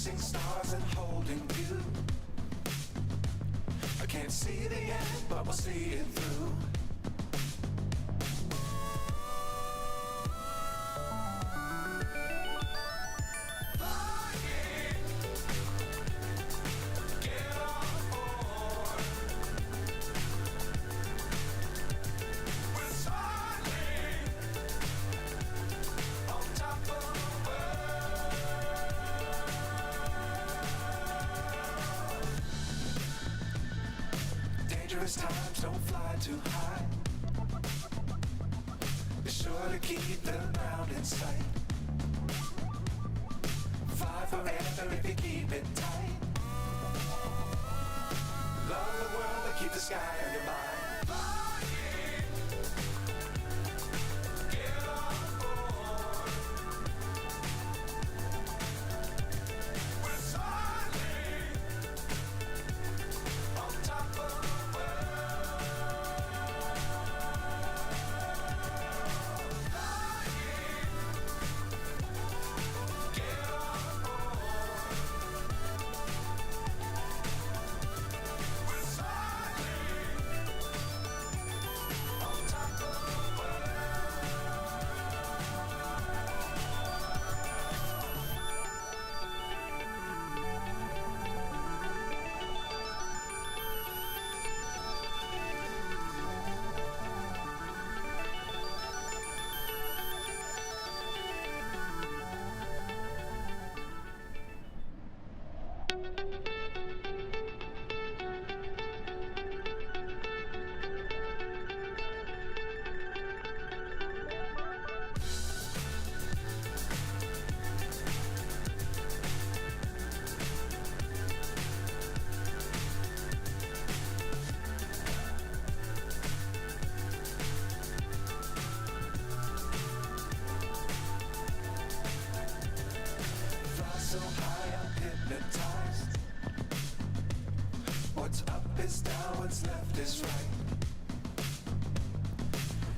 chasing stars and holding you. I can't see the end, but we'll see it through. Dangerous times, don't fly too high. Be sure to keep the ground in sight. Fly forever if you keep it tight. Love the world, but keep the sky on your mind. So high, I'm hypnotized. What's up is down, what's left is right.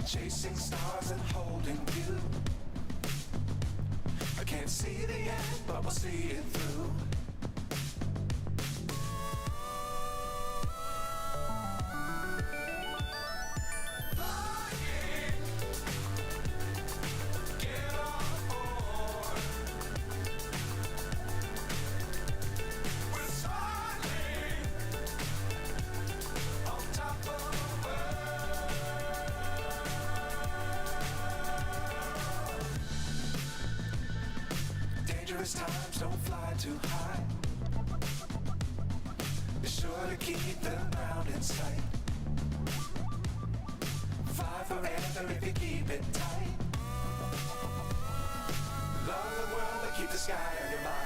Chasing stars and holding you. I can't see the end, but we'll see it through. Dangerous times, don't fly too high. Be sure to keep the ground in sight. Fly forever if you keep it tight. Love the world, but keep the sky on your mind.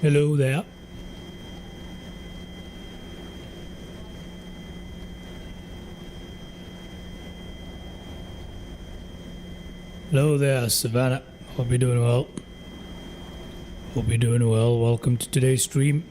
Hello there. Hello there, Savannah. Hope you're doing well. Hope you're doing well. Welcome to today's stream.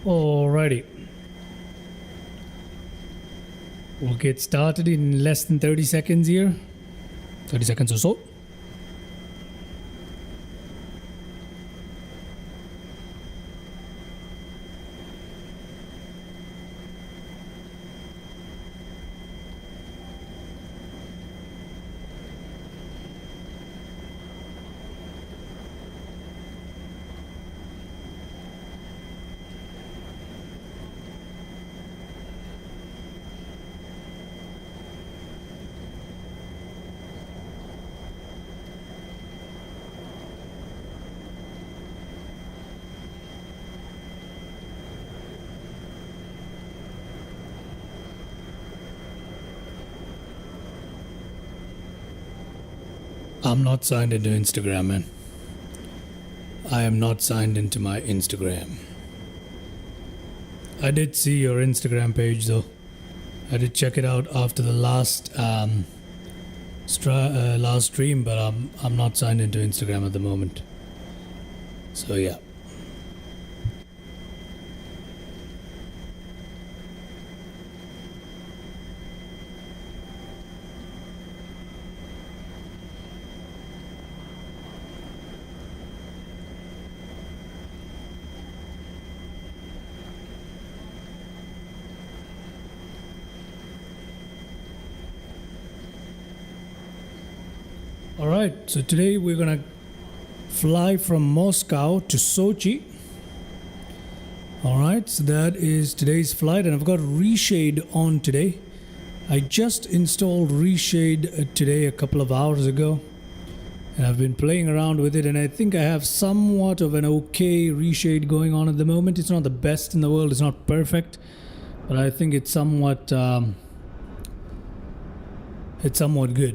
Alrighty. We'll get started in less than 30 seconds here. 30 seconds or so. I'm not signed into Instagram, man. I am not signed into my Instagram. I did see your Instagram page though. I did check it out after the last stream, but I'm not signed into Instagram at the moment. So yeah. Alright, so today we're gonna fly from Moscow to Sochi. Alright, so that is today's flight, and I've got Reshade on today. I just installed Reshade today a couple of hours ago, and I've been playing around with it, and I think I have somewhat of an okay Reshade going on at the moment. It's not the best in the world, it's not perfect, but I think it's somewhat good.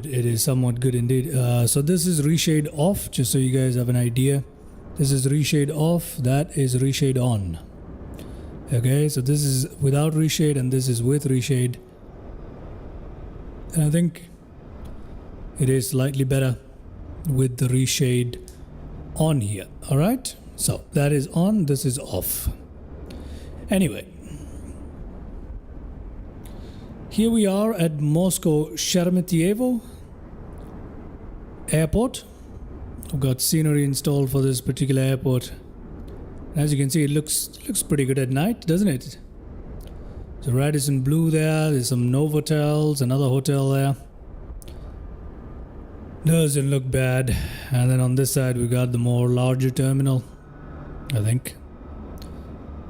It is somewhat good indeed. So this is Reshade off, just so you guys have an idea. This is Reshade off, that is Reshade on. Okay, so this is without Reshade and this is with Reshade. And I think it is slightly better with the Reshade on here. Alright, so that is on, this is off. Anyway. Here we are at Moscow Sheremetyevo Airport. I've got scenery installed for this particular airport. As you can see, it looks pretty good at night, doesn't it? So Radisson Blue there, there's some Novotels, another hotel there. Doesn't look bad. And then on this side we got the more larger terminal, I think.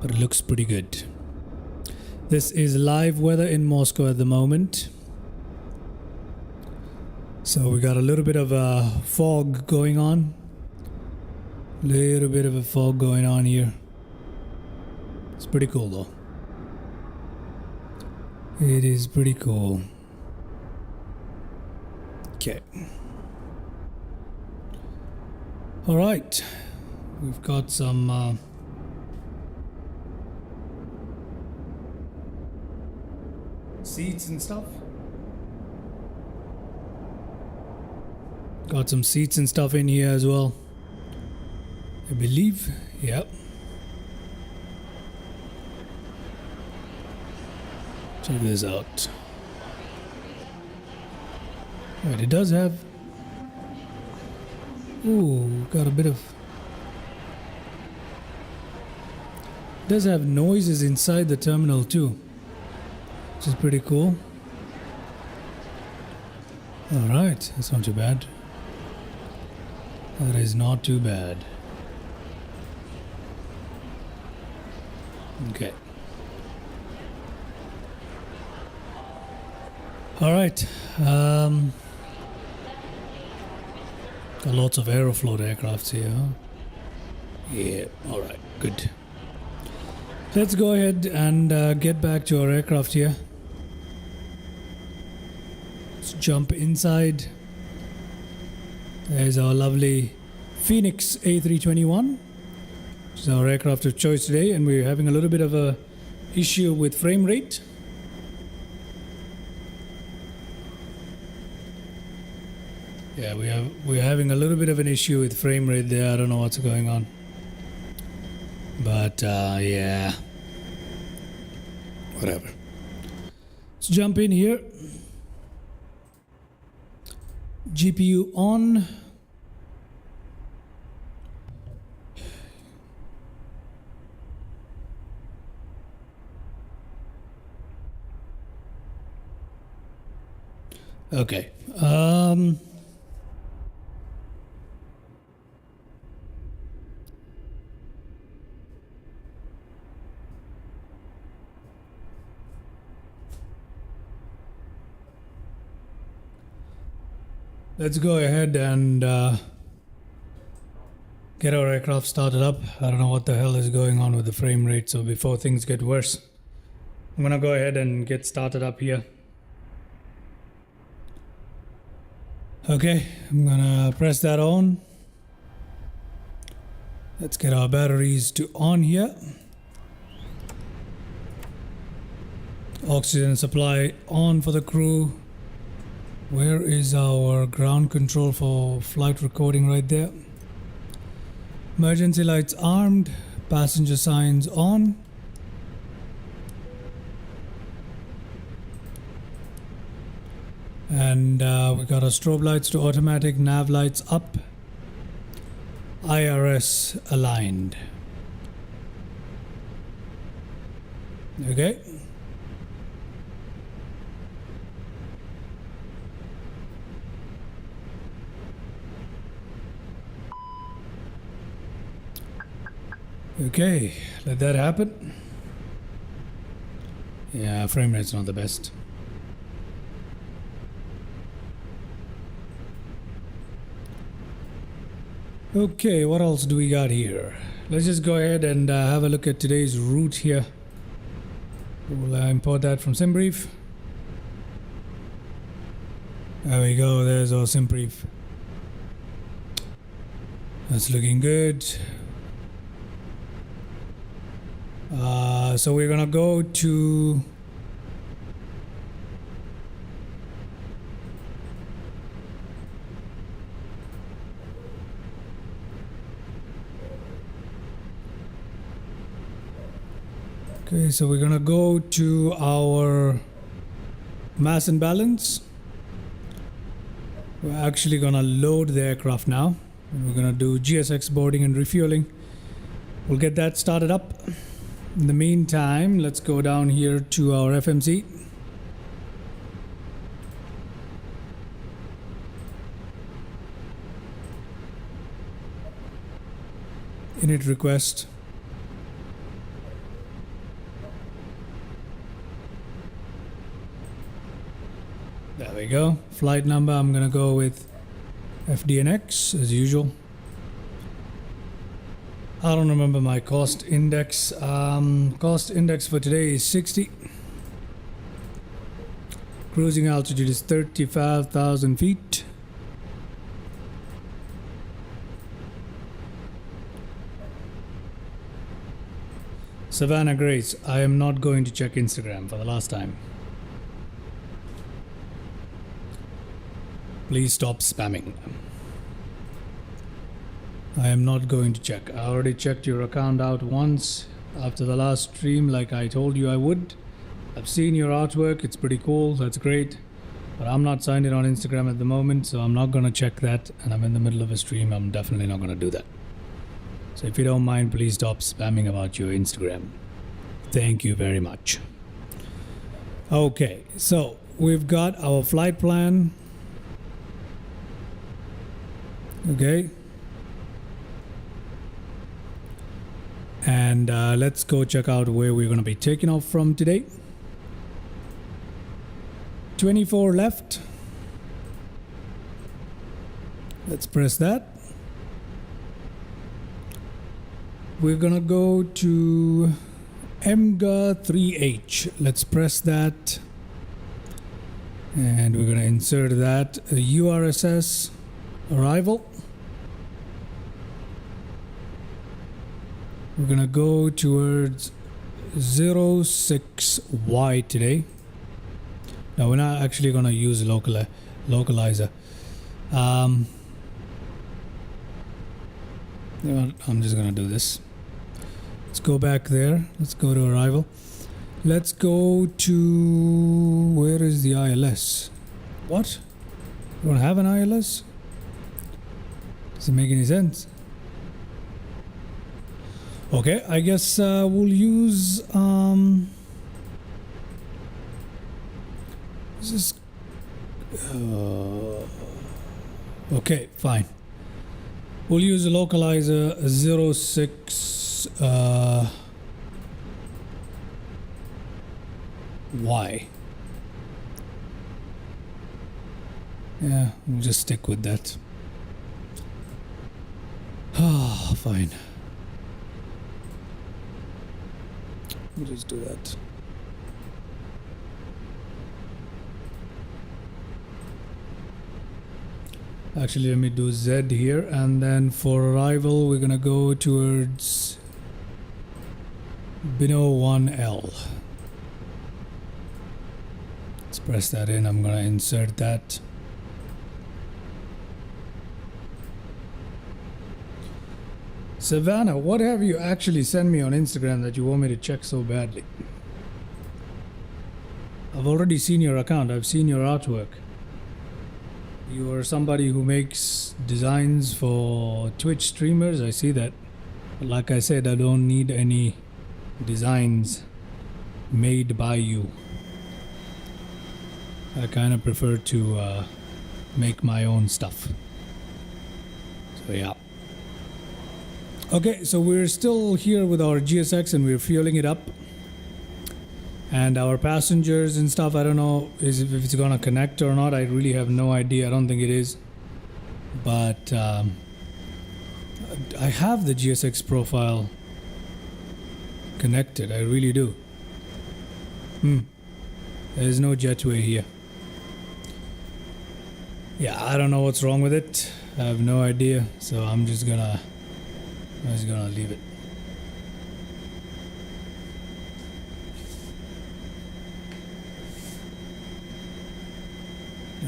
But it looks pretty good. This is live weather in Moscow at the moment. So we got a little bit of a fog going on. Little bit of a fog going on here. It's pretty cool though. It is pretty cool. Okay. Alright. We've got some seats and stuff. Got some seats and stuff in here as well, I believe. Yep. Check this out. Wait, it does have... Ooh, got a bit of... It does have noises inside the terminal too, which is pretty cool. Alright, that's not too bad. That is not too bad. Okay. Alright. Got lots of Aeroflot aircrafts here, huh? Yeah, alright, good. Let's go ahead and get back to our aircraft here. Let's jump inside. There's our lovely Fenix A321, which is our aircraft of choice today, and we're having a little bit of a issue with frame rate. Yeah, we're having a little bit of an issue with frame rate there. I don't know what's going on, but yeah, whatever. Let's jump in here. GPU on. Okay. Let's go ahead and get our aircraft started up. I don't know what the hell is going on with the frame rate, so before things get worse, I'm gonna go ahead and get started up here. Okay, I'm gonna press that on. Let's get our batteries to on here. Oxygen supply on for the crew. Where is our ground control for flight recording? Right there. Emergency lights armed. Passenger signs on. And we got our strobe lights to automatic, nav lights up. IRS aligned. Okay. Okay, let that happen. Yeah, frame rate's not the best. Okay, what else do we got here? Let's just go ahead and have a look at today's route here. We'll import that from SimBrief. There we go, there's our SimBrief. That's looking good. So we're gonna go to okay, so we're gonna go to our mass and balance. We're actually gonna load the aircraft now. And we're gonna do GSX boarding and refueling. We'll get that started up. In the meantime, let's go down here to our FMC. Init request. There we go. Flight number, I'm gonna go with FDNX as usual. I don't remember my cost index. Cost index for today is 60. Cruising altitude is 35,000 feet. Savannah Grace, I am not going to check Instagram for the last time. Please stop spamming. I am not going to check. I already checked your account out once after the last stream like I told you I would. I've seen your artwork, it's pretty cool, that's great. But I'm not signed in on Instagram at the moment, so I'm not gonna check that, and I'm in the middle of a stream, I'm definitely not gonna do that. So if you don't mind, please stop spamming about your Instagram. Thank you very much. Okay, so we've got our flight plan. Okay. And let's go check out where we're going to be taking off from today. 24 left. Let's press that. We're going to go to EMGA 3H. Let's press that. And we're going to insert that. URSS arrival. We're gonna go towards 06Y today. Now we're not actually gonna use localizer. You know what? I'm just gonna do this. Let's go back there. Let's go to arrival. Let's go to... Where is the ILS? What? You don't have an ILS? Does it make any sense? Okay, I guess we'll use... This is... okay, fine. We'll use a localizer 06... Y. Yeah, we'll just stick with that. Ah, fine. We'll just do that. Actually, let me do Z here, and then for arrival, we're gonna go towards Bino 1L. Let's press that in. I'm gonna insert that. Savannah, what have you actually sent me on Instagram that you want me to check so badly? I've already seen your account. I've seen your artwork. You are somebody who makes designs for Twitch streamers. I see that. But like I said, I don't need any designs made by you. I kind of prefer to make my own stuff. So yeah. Okay, so we're still here with our GSX and we're fueling it up. And our passengers and stuff, I don't know if it's gonna connect or not. I really have no idea. I don't think it is. But I have the GSX profile connected. I really do. There's no jetway here. Yeah, I don't know what's wrong with it. I have no idea. So I'm just gonna leave it.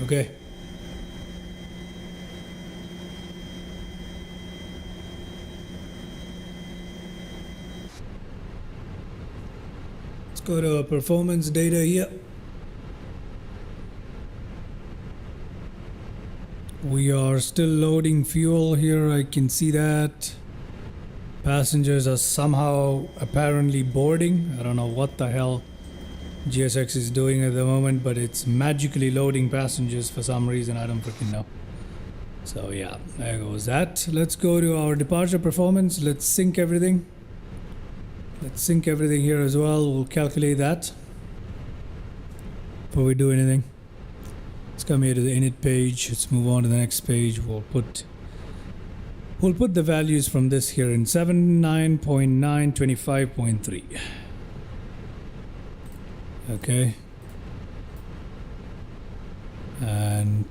Okay. Let's go to performance data here. We are still loading fuel here. I can see that. Passengers are somehow apparently boarding. I don't know what the hell GSX is doing at the moment, but it's magically loading passengers for some reason. I don't freaking know. So yeah, there goes that. Let's go to our departure performance. Let's sync everything. Let's sync everything here as well. We'll calculate that before we do anything. Let's come here to the init page. Let's move on to the next page. We'll put the values from this here in 79.9, 25.3. Okay. And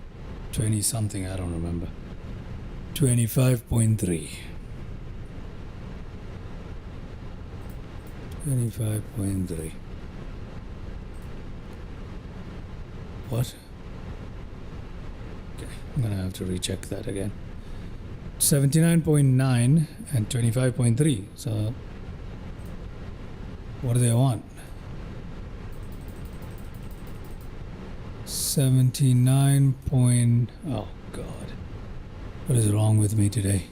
20 something, I don't remember. 25.3. 25.3. What? Okay, I'm gonna have to recheck that again. 79.9 and 25.3. So what do they want? 79 point... Oh God. What is wrong with me today?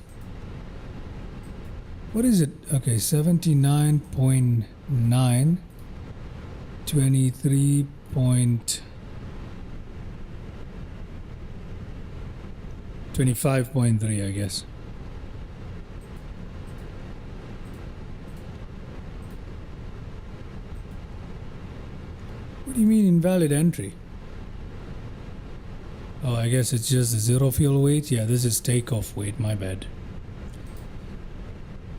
What is it? Okay, 79.9, 23 point... 25.3, I guess. What do you mean invalid entry? Oh, I guess it's just the zero fuel weight. Yeah, this is takeoff weight. My bad.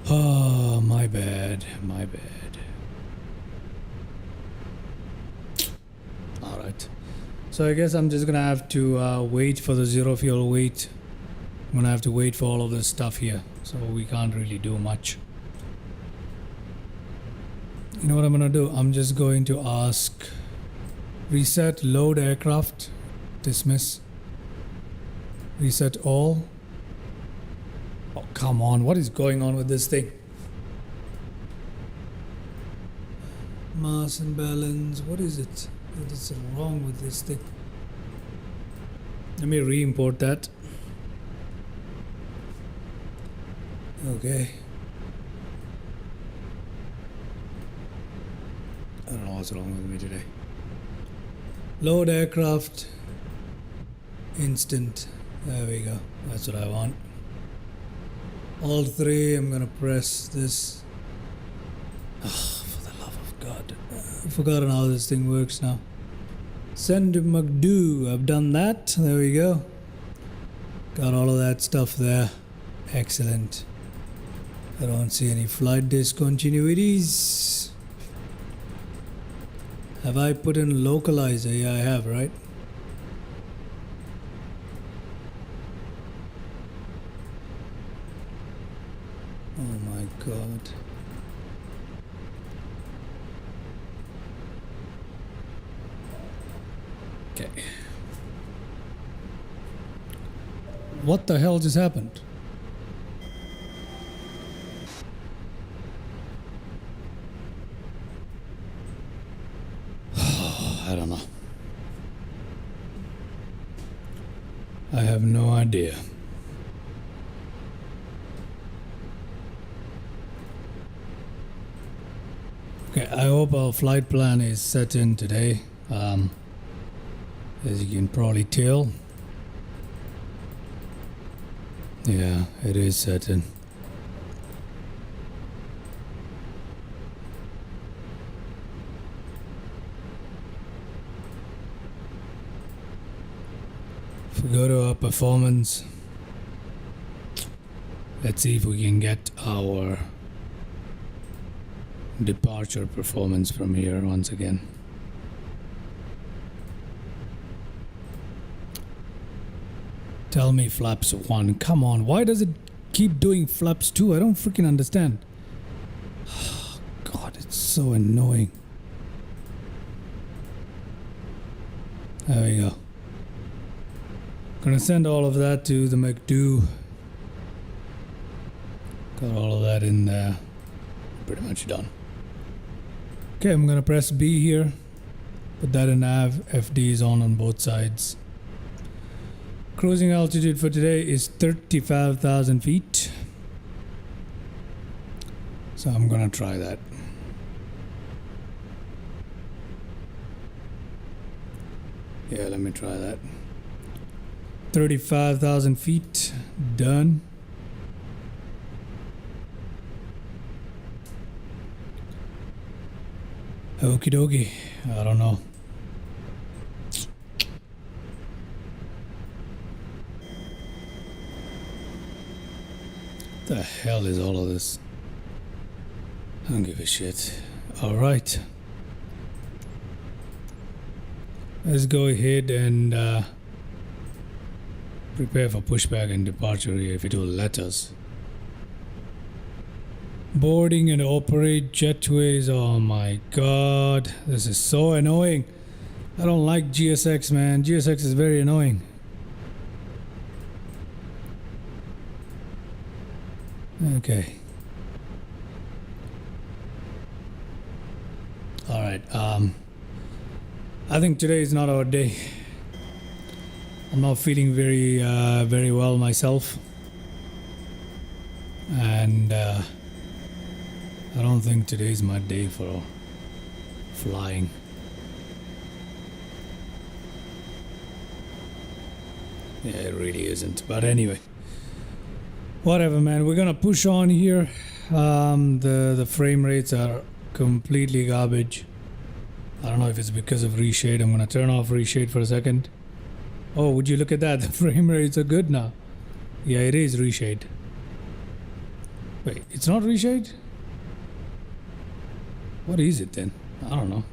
Oh, my bad. My bad. Alright. So I guess I'm just gonna have to wait for the zero fuel weight. I'm gonna have to wait for all of this stuff here. So we can't really do much. You know what I'm gonna do? I'm just going to ask reset load aircraft, dismiss, reset all. Oh, come on, what is going on with this thing? Mass and balance. What is it? What is wrong with this thing? Let me re-import that. Okay. I don't know what's wrong with me today. Load aircraft. Instant. There we go. That's what I want. All three. I'm gonna press this. Oh, for the love of God. I've forgotten how this thing works now. Send to McDo. I've done that. There we go. Got all of that stuff there. Excellent. I don't see any flight discontinuities. Have I put in localizer? Yeah, I have, right? Oh my God. Okay. What the hell just happened? I don't know. I have no idea. Okay, I hope our flight plan is set in today. As you can probably tell. Yeah, it is set in. If we go to our performance, let's see if we can get our departure performance from here once again. Tell me flaps 1. Come on, why does it keep doing flaps 2? I don't freaking understand. God, it's so annoying. There we go. Gonna send all of that to the McDo. Got all of that in there. Pretty much done. Okay, I'm gonna press B here. Put that in nav. FD is on both sides. Cruising altitude for today is 35,000 feet. So I'm gonna try that. Yeah, let me try that. 35,000 feet. Done. Okie dokie. I don't know. What the hell is all of this? I don't give a shit. Alright. Let's go ahead and prepare for pushback and departure here if it will let us. Boarding and operate jetways. Oh my God. This is so annoying. I don't like GSX, man. GSX is very annoying. Okay. All right. I think today is not our day. I'm not feeling very well myself, and I don't think today's my day for flying. Yeah, it really isn't. But anyway. Whatever, man. We're gonna push on here. The frame rates are completely garbage. I don't know if it's because of Reshade. I'm gonna turn off Reshade for a second. Oh, would you look at that? The frame rates are good now. Yeah, it is Reshade. Wait, it's not Reshade? What is it then? I don't know.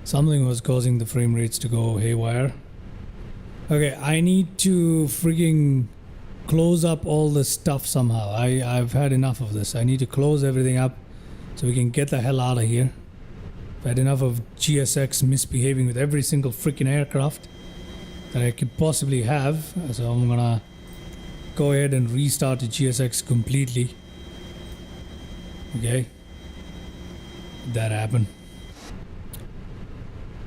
Something was causing the frame rates to go haywire. Okay, I need to freaking close up all this stuff somehow. I've had enough of this. I need to close everything up so we can get the hell out of here. I've had enough of GSX misbehaving with every single freaking aircraft that I could possibly have. So I'm gonna go ahead and restart the GSX completely. Okay. That happened.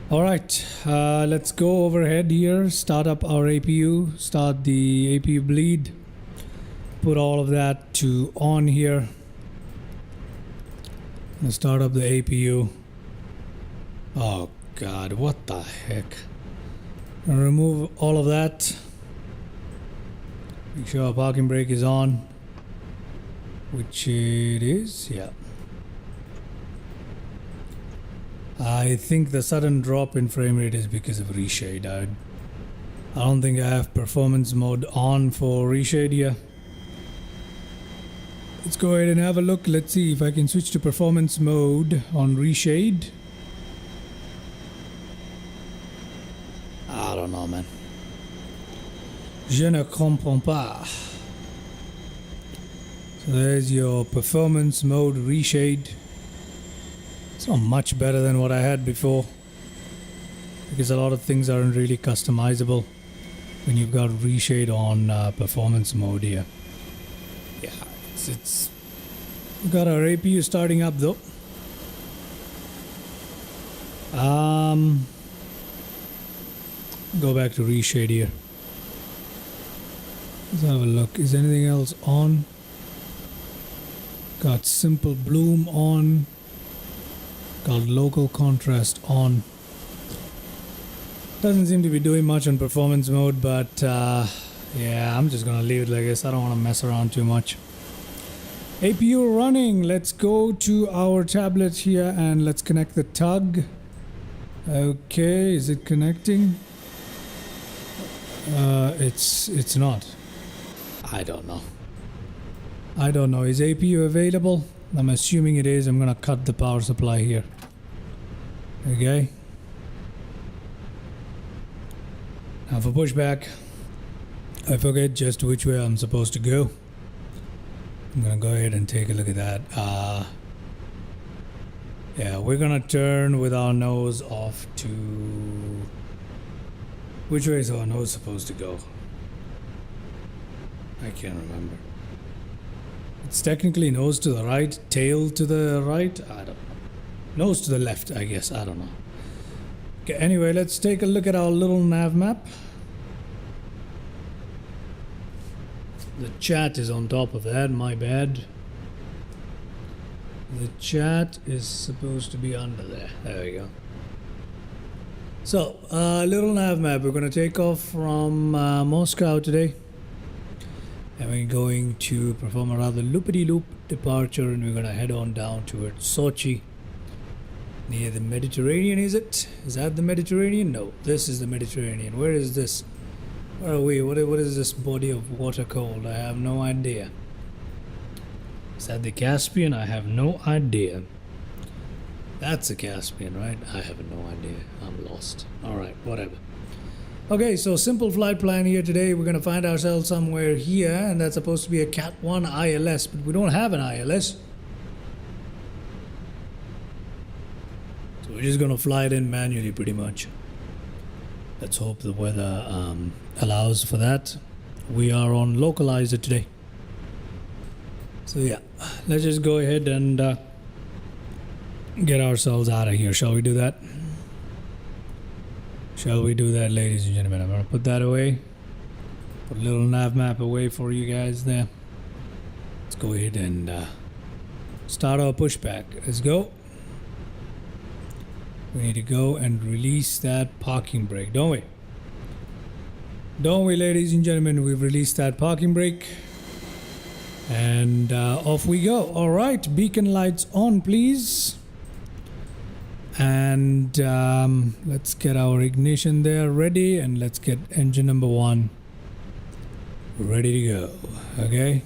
All right, let's go overhead here, start up our APU, start the APU bleed, put all of that to on here, and start up the APU. Oh God, what the heck? I'll remove all of that. Make sure our parking brake is on, which it is, yeah. I think the sudden drop in frame rate is because of Reshade. I don't think I have performance mode on for Reshade here. Let's go ahead and have a look. Let's see if I can switch to performance mode on Reshade. I don't know, man. Je ne comprends pas. So there's your performance mode Reshade. It's not much better than what I had before, because a lot of things aren't really customizable when you've got Reshade on performance mode here. Yeah, it's we've got our APU starting up though. Go back to Reshade here. Let's have a look. Is anything else on? Got simple bloom on. Got local contrast on. Doesn't seem to be doing much on performance mode, but yeah, I'm just gonna leave it like this. I don't want to mess around too much. APU running. Let's go to our tablet here and let's connect the tug. Okay, is it connecting? It's not. I don't know. Is APU available? I'm assuming it is. I'm gonna cut the power supply here. Okay. Now for pushback, I forget just which way I'm supposed to go. I'm gonna go ahead and take a look at that. Yeah, we're gonna turn with our nose off to... Which way is our nose supposed to go? I can't remember. It's technically nose to the right, tail to the right. I don't know. Nose to the left, I guess. I don't know. Okay, anyway, let's take a look at our little nav map. The chat is on top of that, my bad. The chat is supposed to be under there. There we go. So, little nav map. We're going to take off from Moscow today. And we're going to perform a rather loopity-loop departure, and we're going to head on down towards Sochi. Near the Mediterranean, is it? Is that the Mediterranean? No, this is the Mediterranean. Where is this? Where are we? What is this body of water called? I have no idea. Is that the Caspian? I have no idea. That's the Caspian, right? I have no idea. I'm lost. Alright, whatever. Okay, so simple flight plan here today. We're going to find ourselves somewhere here, and that's supposed to be a Cat 1 ILS, but we don't have an ILS. So we're just going to fly it in manually pretty much. Let's hope the weather allows for that. We are on localizer today. So yeah, let's just go ahead and get ourselves out of here. Shall we do that? Shall we do that, ladies and gentlemen? I'm going to put that away. Put a little nav map away for you guys there. Let's go ahead and start our pushback. Let's go. We need to go and release that parking brake, don't we? Don't we, ladies and gentlemen? We've released that parking brake. And off we go. All right, beacon lights on, please. And let's get our ignition there ready, and let's get engine number 1 ready to go. Okay.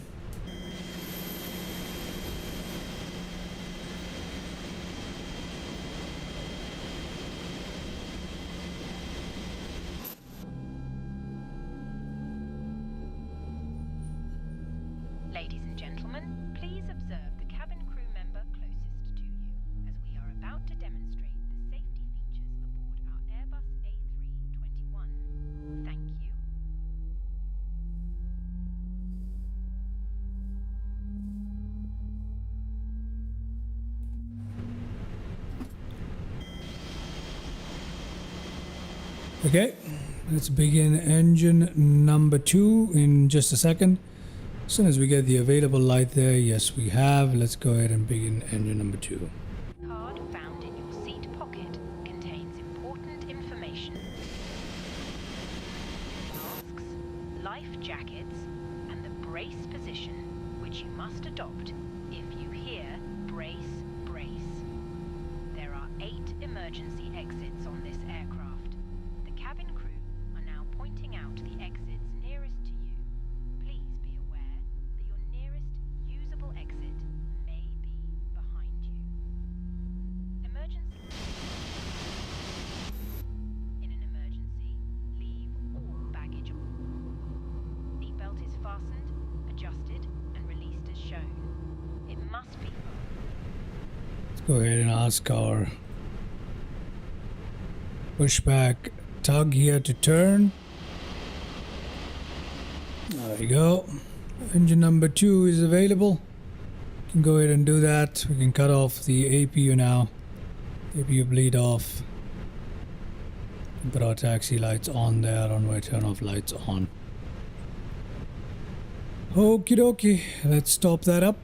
Ladies and gentlemen, please observe the cabin crew member closest to you, as we are about to demonstrate the safety features aboard our Airbus A321. Thank you. Okay, let's begin engine number 2 in just a second. As soon as we get the available light there, yes we have. Let's go ahead and begin engine number 2. Card found in your seat pocket contains important information. Masks, life jackets, and the brace position, which you must adopt if you hear brace, brace. There are 8 emergency exits on this aircraft. The cabin crew are now pointing out the exits nearest to you. Please be aware that your nearest usable exit may be behind you. Emergency. In an emergency, leave all baggage on. Seatbelt is fastened, adjusted, and released as shown. It must be. Let's go ahead and ask our pushback tug here to turn. There we go. Engine number 2 is available. We can go ahead and do that. We can cut off the APU now. APU bleed off. Put our taxi lights on there. Runway turn off lights on. Okie dokie. Let's stop that up.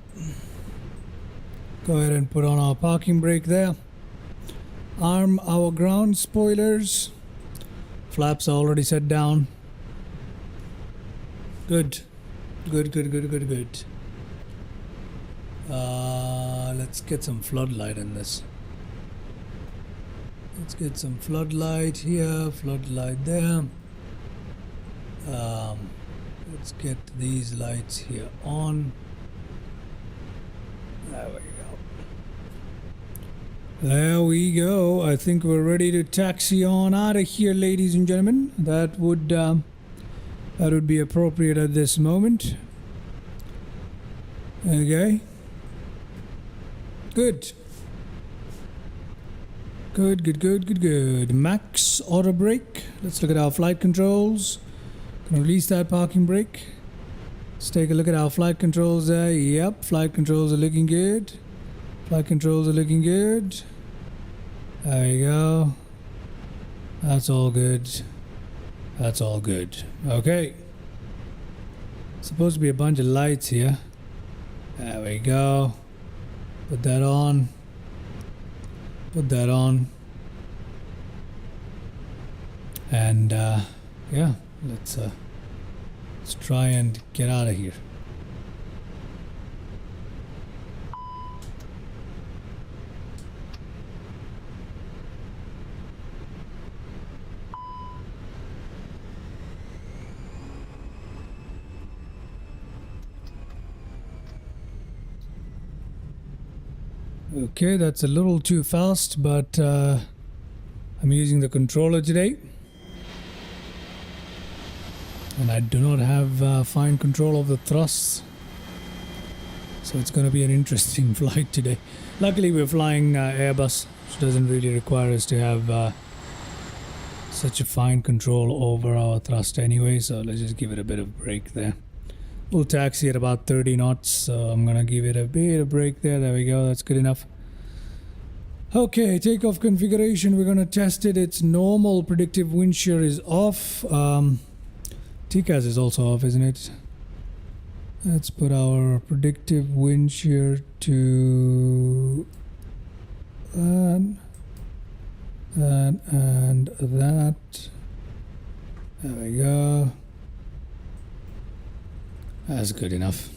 Go ahead and put on our parking brake there. Arm our ground spoilers. Flaps are already set down. Good. Good. Let's get some floodlight in this. Let's get some floodlight here, floodlight there. Let's get these lights here on. There we go. There we go. I think we're ready to taxi on out of here, ladies and gentlemen. That would be appropriate at this moment. Okay. Good. Good. Max auto brake. Let's look at our flight controls. Gonna release that parking brake. Let's take a look at our flight controls there. Yep, flight controls are looking good. Flight controls are looking good. There you go. That's all good. That's all good. Okay. Supposed to be a bunch of lights here. There we go. Put that on. Put that on. And yeah, let's try and get out of here. Okay, that's a little too fast, but I'm using the controller today. And I do not have fine control of the thrusts. So it's going to be an interesting flight today. Luckily we're flying Airbus, which doesn't really require us to have such a fine control over our thrust anyway. So let's just give it a bit of break there. We'll taxi at about 30 knots, so I'm gonna give it a bit of break there. There we go, that's good enough. Okay, takeoff configuration, we're gonna test it. Its normal predictive wind shear is off. TCAS is also off, isn't it? Let's put our predictive wind shear to that and that. There we go. That's good enough.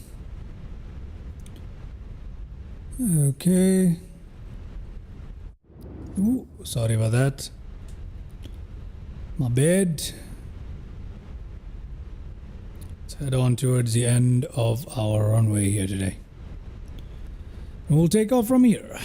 Okay. Ooh, sorry about that. My bad. Let's head on towards the end of our runway here today. And we'll take off from here.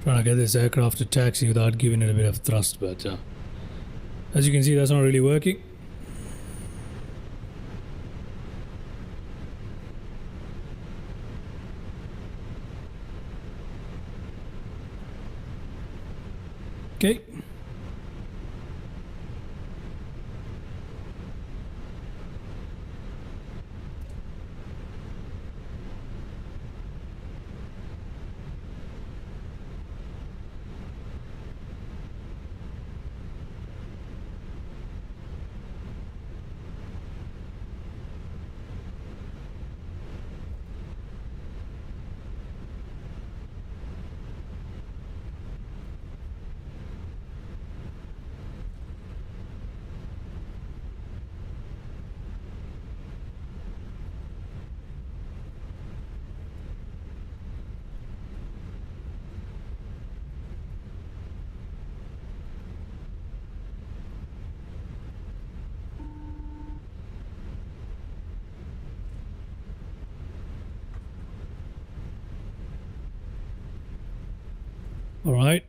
Trying to get this aircraft to taxi without giving it a bit of thrust, but as you can see, that's not really working. Okay. All right.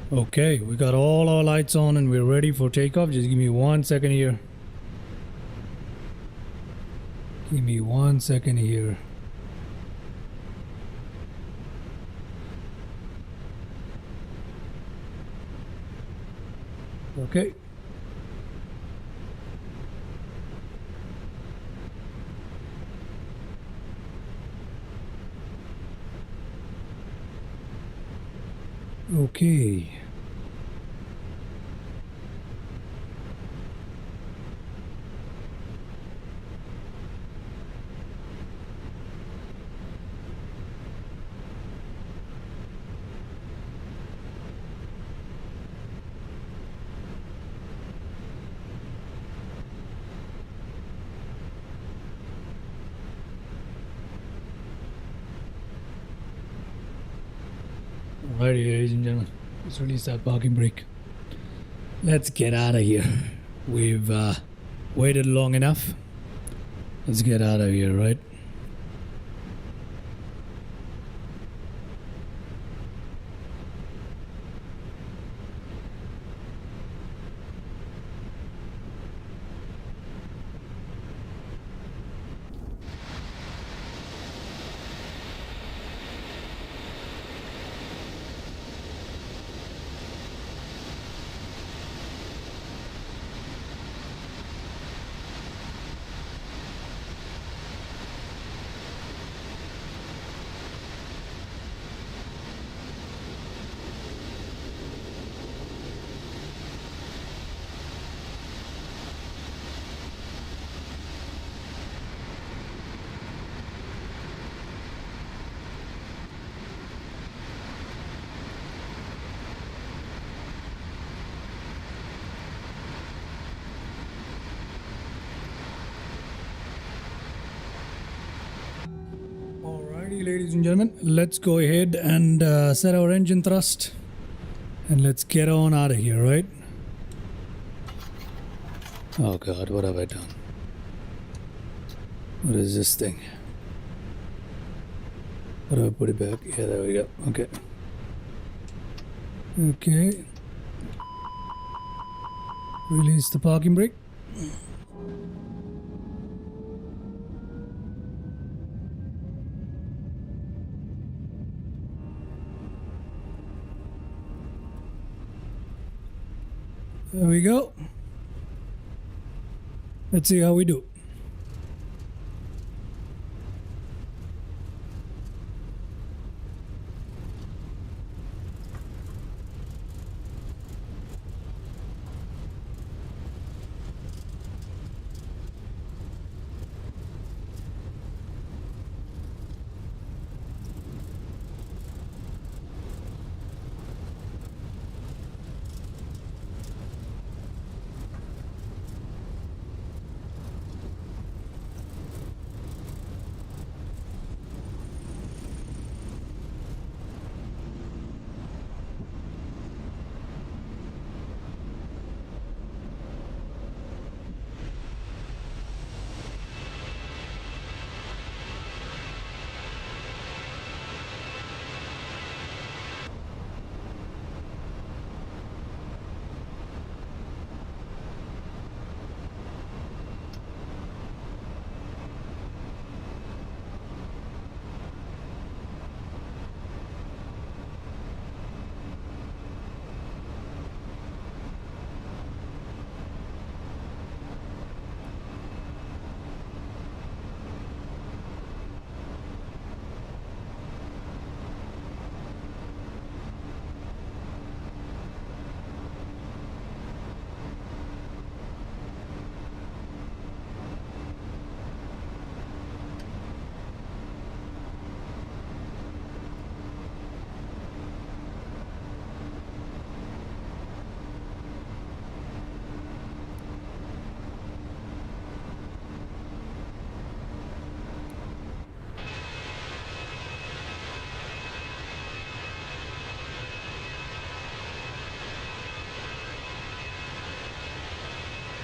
Okay, we got all our lights on and we're ready for takeoff. Just give me 1 second here. Give me 1 second here. Okay. Okay. Alrighty, ladies and gentlemen, let's release that parking brake. Let's get out of here. We've waited long enough. Let's get out of here, right? Alrighty, ladies and gentlemen, let's go ahead and set our engine thrust and let's get on out of here, right? Oh god, what have I done? What is this thing? How do I put it back? Yeah, there we go. Okay. Okay. Release the parking brake. There we go. Let's see how we do.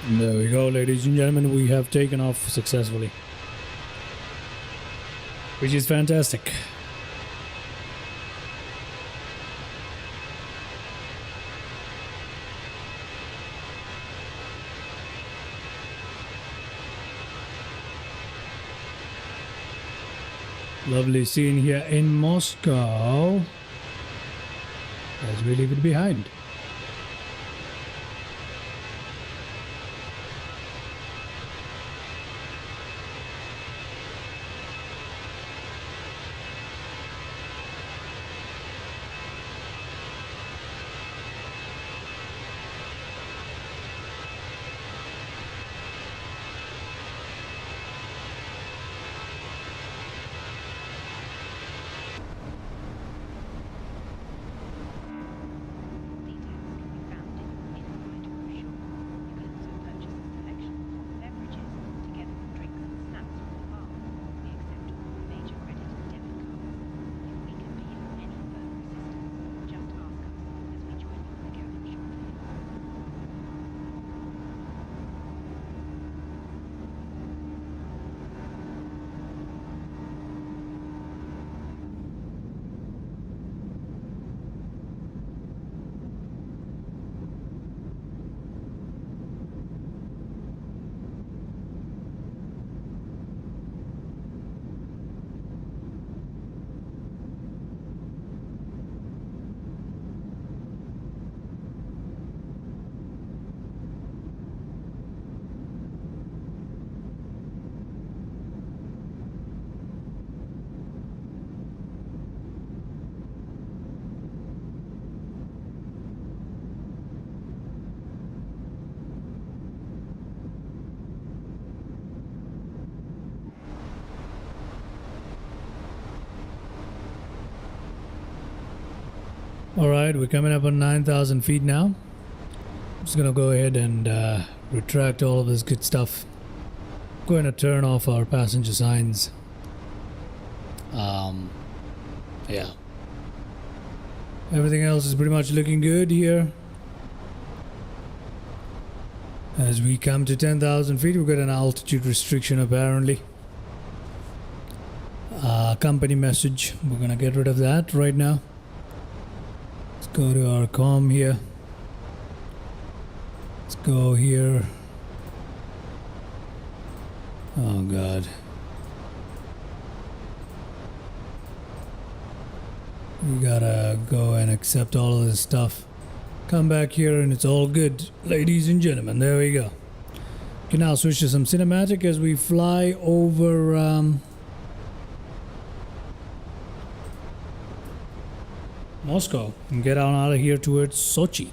And there we go, ladies and gentlemen. We have taken off successfully, which is fantastic. Lovely scene here in Moscow as we leave it behind. Alright, we're coming up on 9,000 feet now. I'm just gonna go ahead and retract all of this good stuff. Going to turn off our passenger signs. Yeah. Everything else is pretty much looking good here. As we come to 10,000 feet, we've got an altitude restriction apparently. Company message. We're gonna get rid of that right now. Let's go to our comm here. Let's go here. Oh god. We gotta go and accept all of this stuff. Come back here and it's all good, ladies and gentlemen. There we go. Can now switch to some cinematic as we fly over Moscow and get on out of here towards Sochi.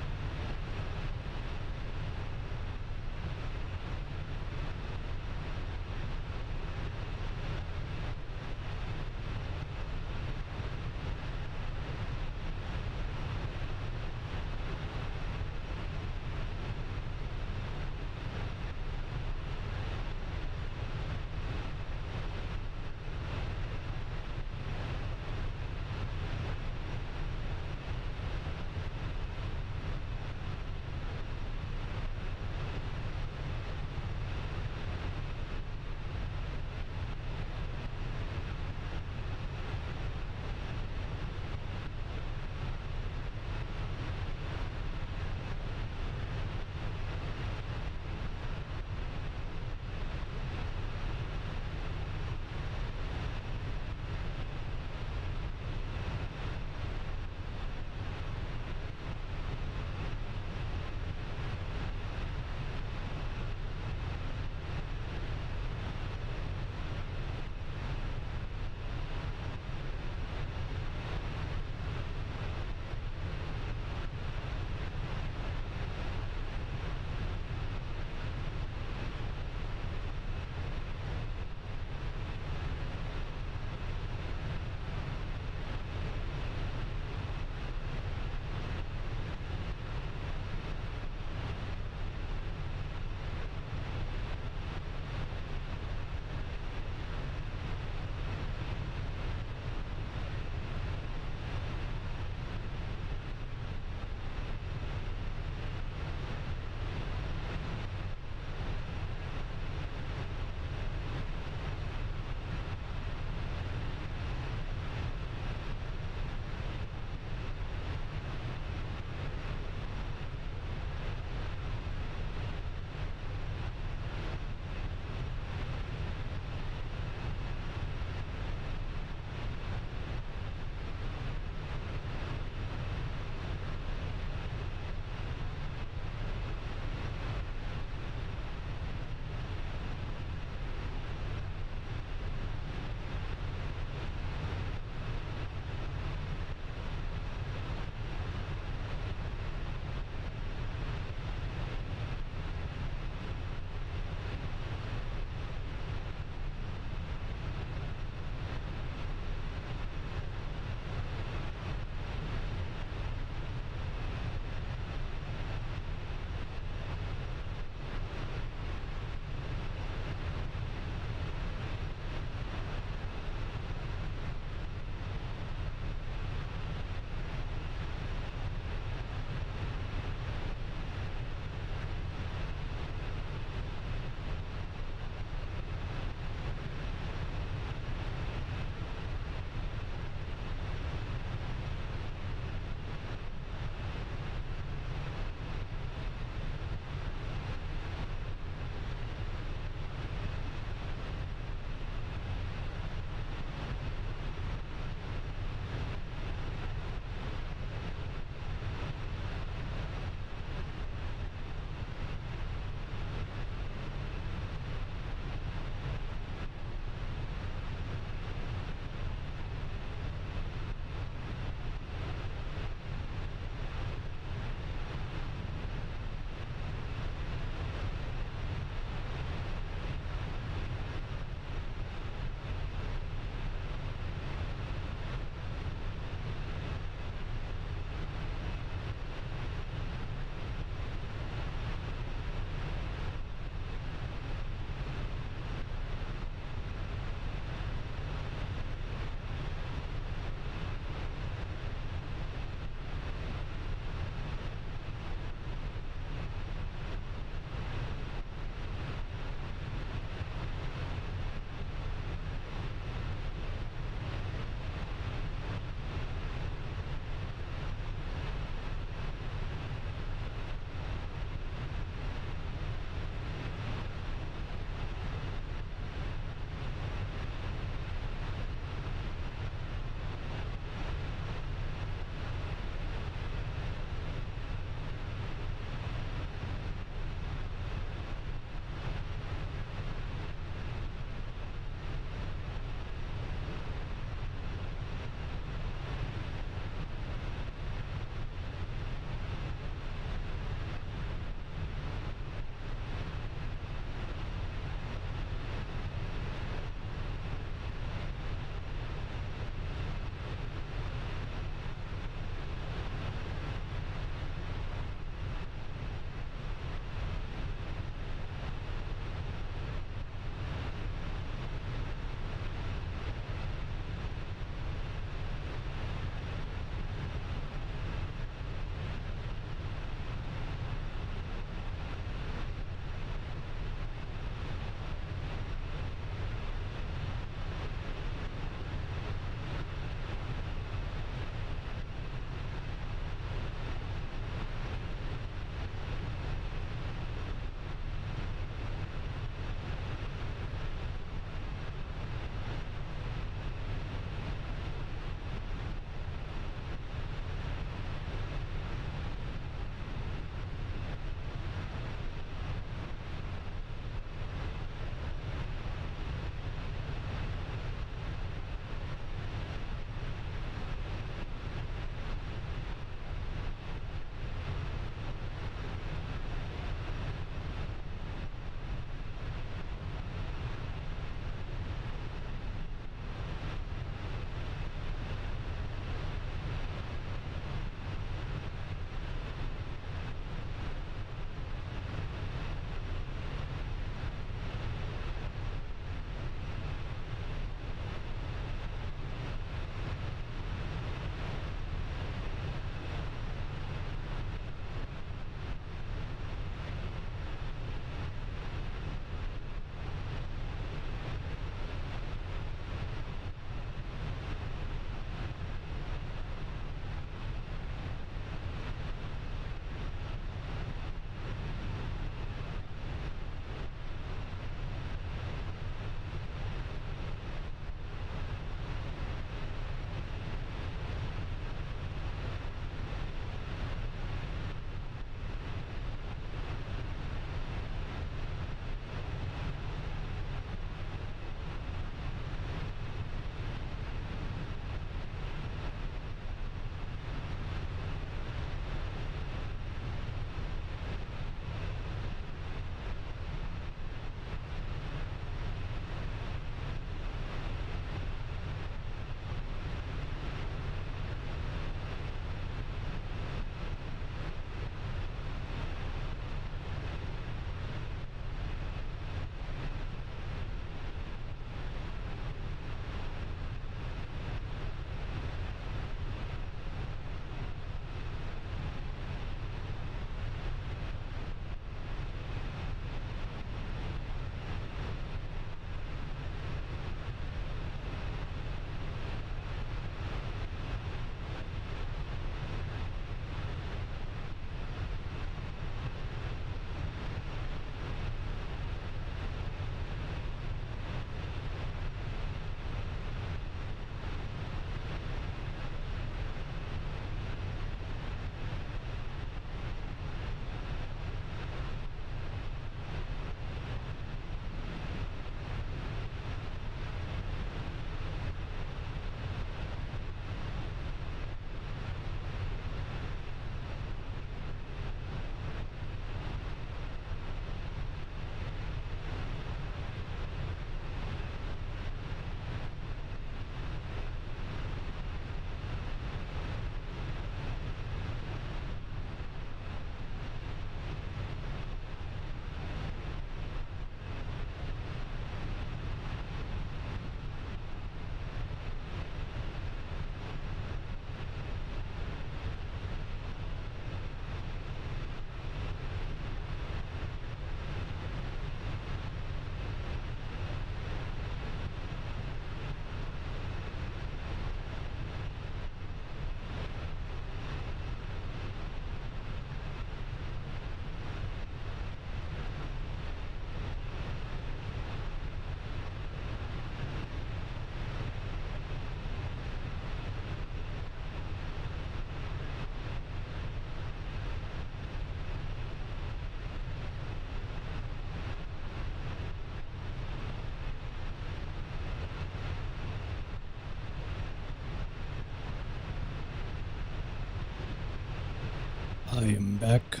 I am back.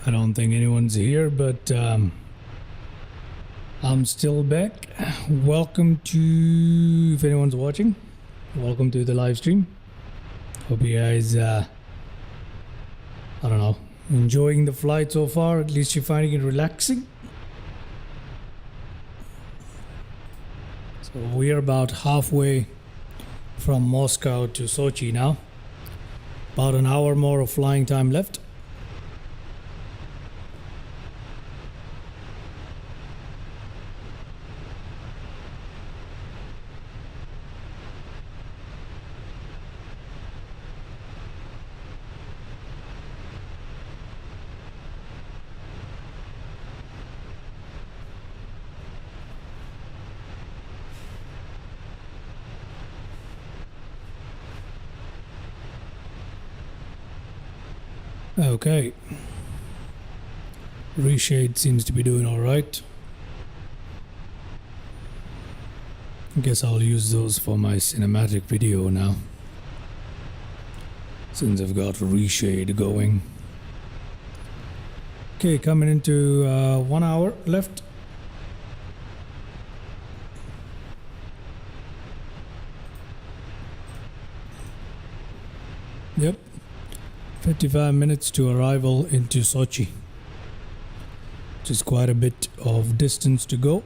I don't think anyone's here, but I'm still back. Welcome to, if anyone's watching, welcome to the live stream. Hope you guys, I don't know, enjoying the flight so far. At least you're finding it relaxing. So we are about halfway from Moscow to Sochi now. About an hour more of flying time left. Okay. Reshade seems to be doing alright. Guess I'll use those for my cinematic video now, since I've got Reshade going. Okay, coming into 1 hour left. Yep. 55 minutes to arrival into Sochi, which is quite a bit of distance to go.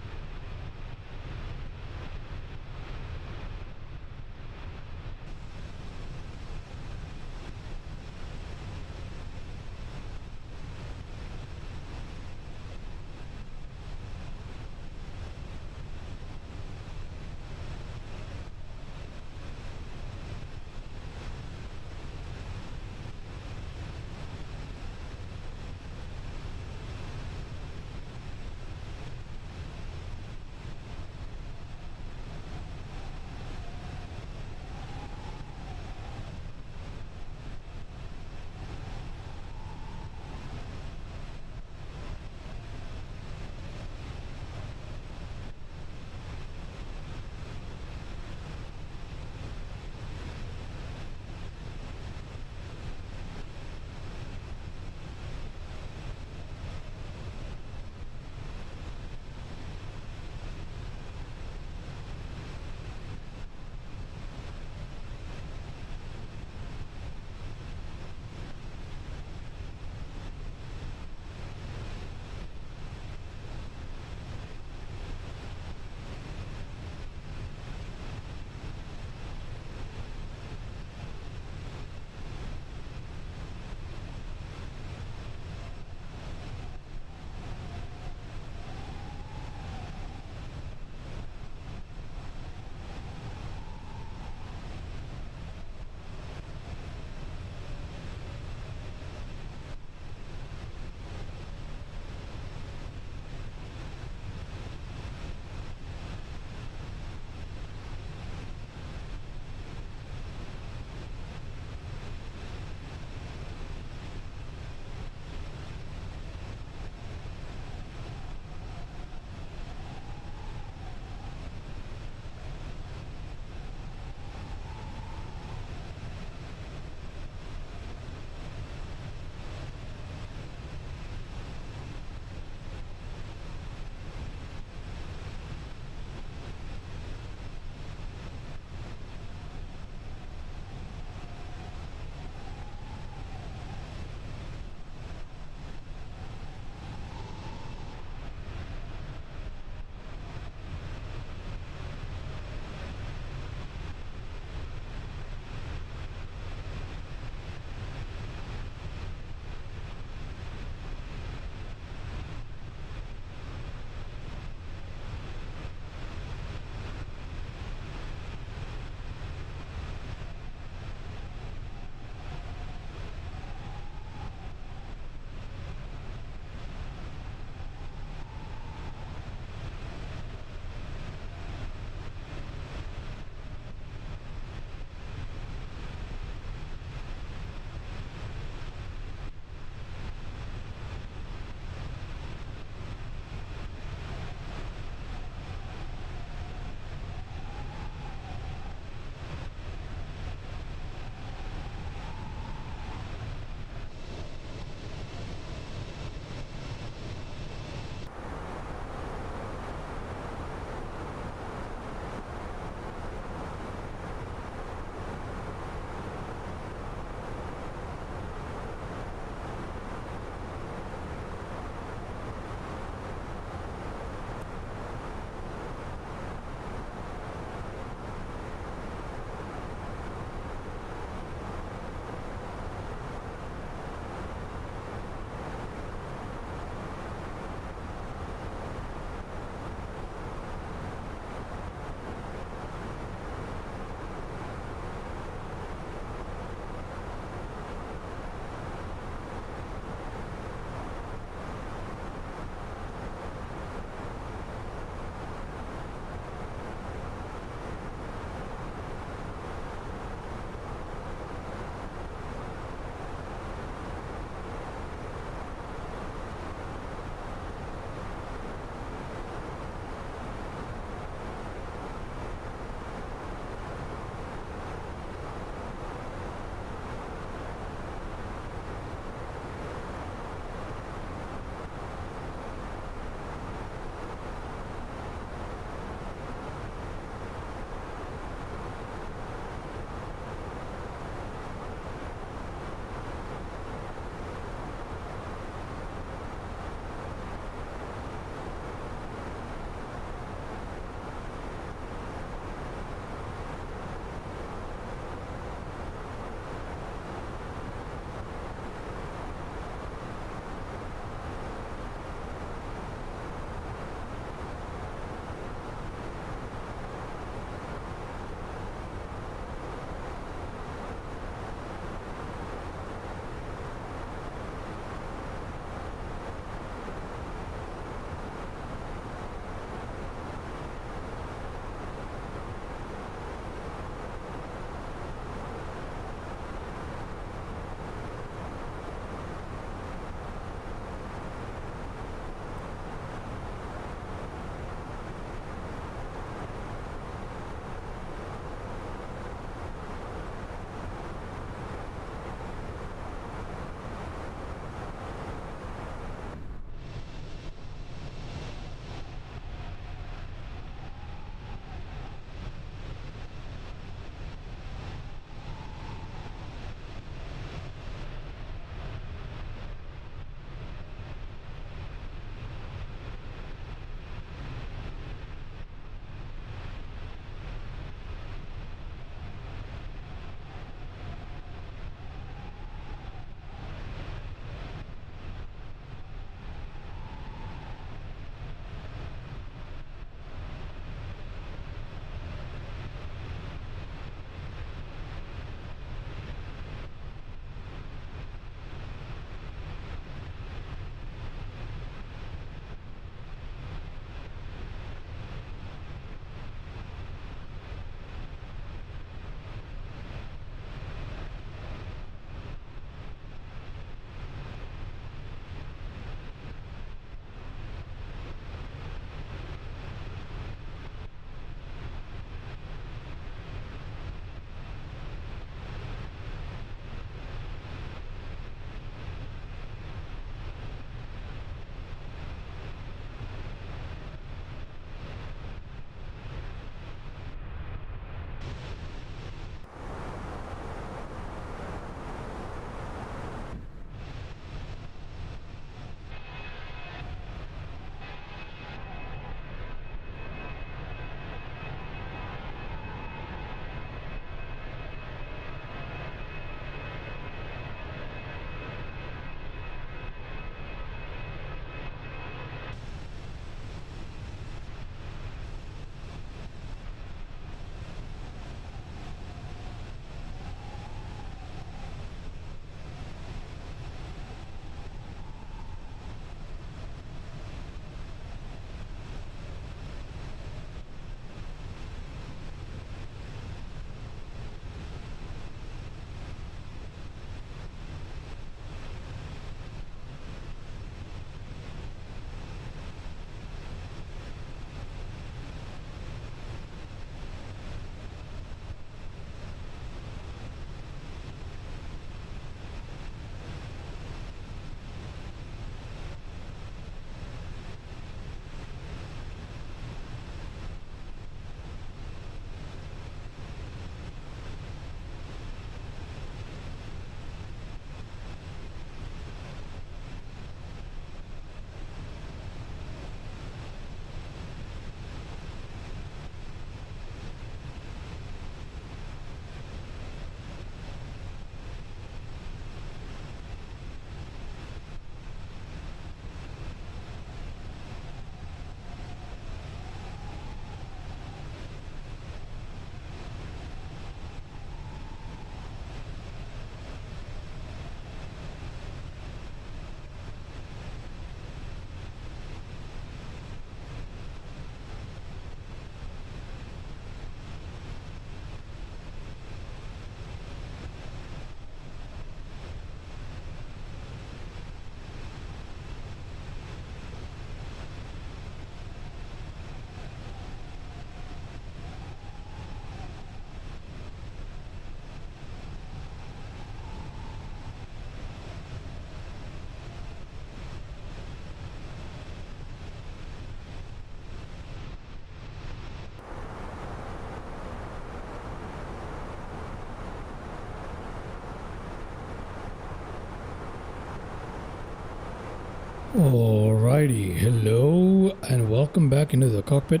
Alrighty, hello and welcome back into the cockpit.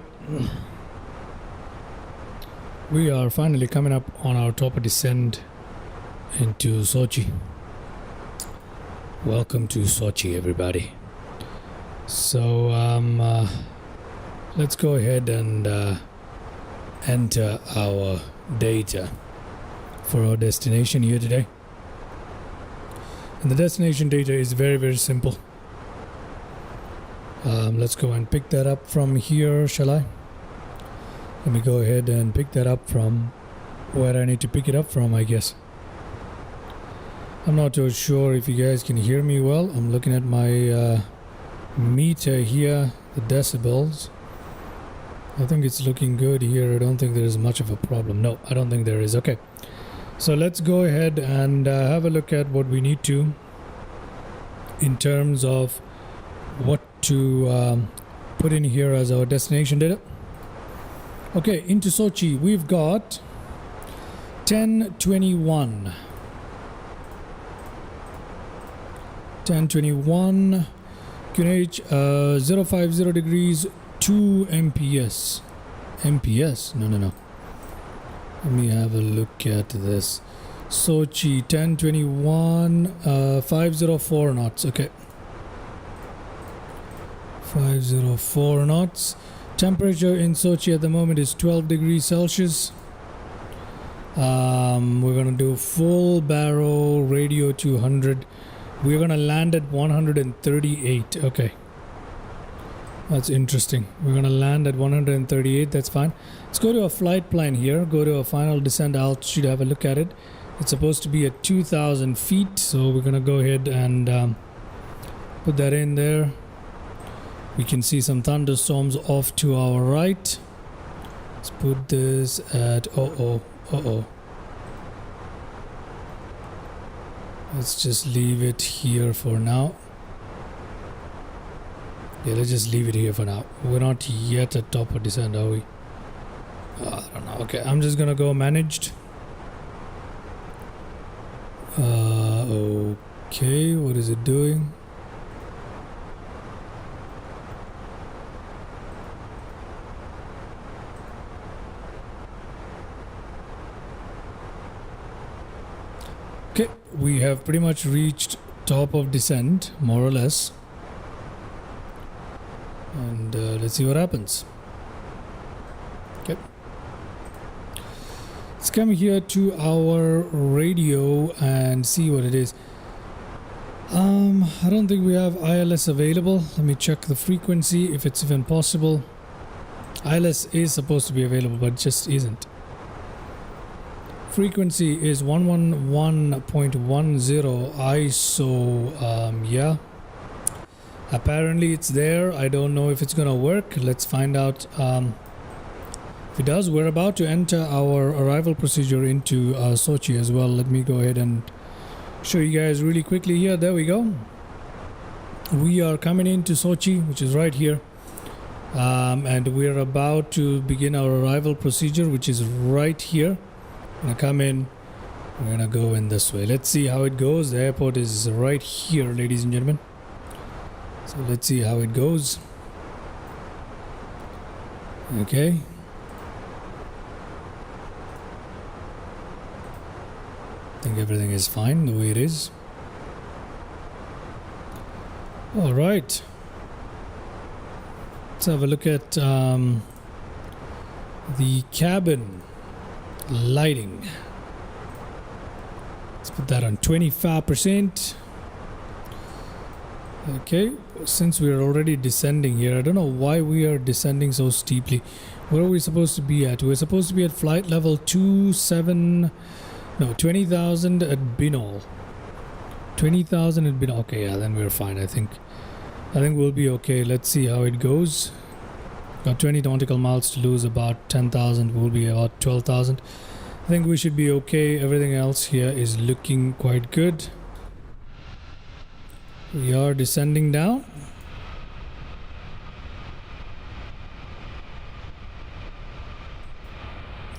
We are finally coming up on our top of descent into Sochi. Welcome to Sochi, everybody. So let's go ahead and enter our data for our destination here today. And the destination data is very simple. Let's go and pick that up from here, shall I? Let me go ahead and pick that up from where I need to pick it up from, I guess. I'm not too sure if you guys can hear me well. I'm looking at my meter here, the decibels. I think it's looking good here. I don't think there is much of a problem. No, I don't think there is. Okay. So let's go ahead and have a look at what we need to in terms of what to put in here as our destination data. Okay, into Sochi we've got 1021 QNH 050 degrees 2 MPS. No. Let me have a look at this. Sochi 1021 504 knots. Okay, 504 knots. Temperature in Sochi at the moment is 12 degrees Celsius. We're gonna do full barrel radio 200. We're gonna land at 138. Okay, that's interesting. We're gonna land at 138. That's fine. Let's go to a flight plan here. Go to a final descent altitude. Have a look at it. It's supposed to be at 2,000 feet. So we're gonna go ahead and put that in there. We can see some thunderstorms off to our right. Let's put this at let's just leave it here for now. Yeah, let's just leave it here for now. We're not yet at top of descent, are we? I don't know. Okay, I'm just gonna go managed. Okay, what is it doing? Okay, we have pretty much reached top of descent, more or less. And let's see what happens. Okay. Let's come here to our radio and see what it is. I don't think we have ILS available. Let me check the frequency if it's even possible. ILS is supposed to be available, but it just isn't. Frequency is 111.10 ISO. Yeah, apparently it's there. I don't know if it's gonna work. Let's find out. If it does, we're about to enter our arrival procedure into Sochi as well. Let me go ahead and show you guys really quickly here. There we go. We are coming into Sochi, which is right here, and we're about to begin our arrival procedure, which is right here. Gonna come in, we're gonna go in this way. Let's see how it goes. The airport is right here, ladies and gentlemen. So let's see how it goes. Okay. I think everything is fine the way it is. All right. Let's have a look at the cabin lighting. Let's put that on 25%. Okay, since we are already descending here, I don't know why we are descending so steeply. Where are we supposed to be at? We're supposed to be at flight level 20,000 at Binol. 20,000 at Binol. Okay, yeah, then we're fine. I think we'll be okay. Let's see how it goes. Got 20 nautical miles to lose, about 10,000. We'll be about 12,000. I think we should be okay. Everything else here is looking quite good. We are descending down.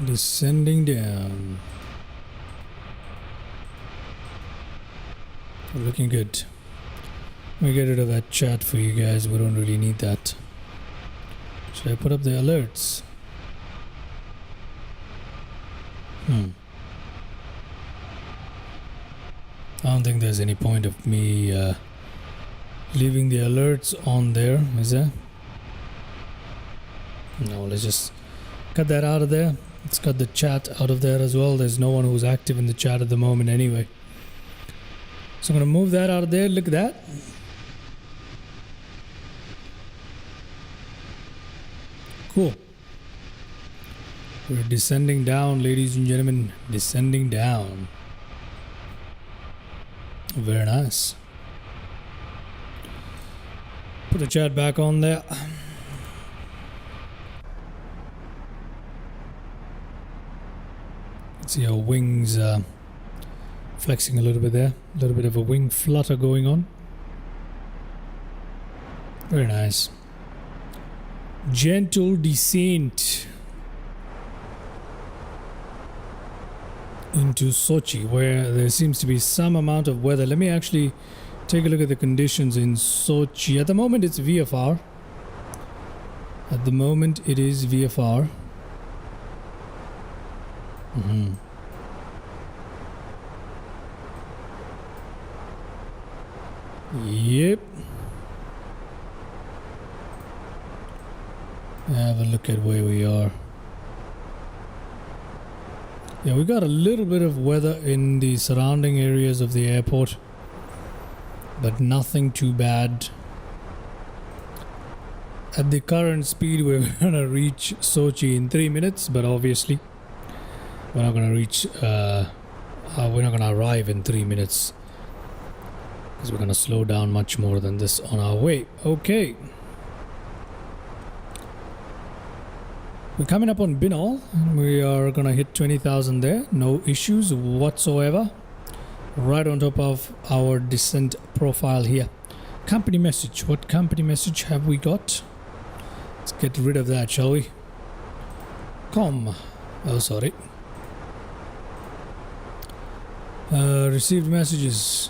Descending down. Looking good. Let me get rid of that chat for you guys. We don't really need that. Should I put up the alerts? I don't think there's any point of me leaving the alerts on there, is there? No, let's just cut that out of there. Let's cut the chat out of there as well. There's no one who's active in the chat at the moment anyway. So I'm going to move that out of there. Look at that. Cool. We're descending down, ladies and gentlemen. Descending down. Very nice. Put the chat back on there. See our wings flexing a little bit there. A little bit of a wing flutter going on. Very nice. Gentle descent into Sochi, where there seems to be some amount of weather. Let me actually take a look at the conditions in Sochi. At the moment it's VFR. At the moment it is VFR. Yep. Have a look at where we are. Yeah, we got a little bit of weather in the surrounding areas of the airport, but nothing too bad. At the current speed, we're gonna reach Sochi in 3 minutes, but obviously we're not gonna reach. We're not gonna arrive in 3 minutes because we're gonna slow down much more than this on our way. Okay. We're coming up on Binal. We are gonna hit 20,000 there. No issues whatsoever. Right on top of our descent profile here. Company message. What company message have we got? Let's get rid of that, shall we? Com. Oh, sorry. Received messages.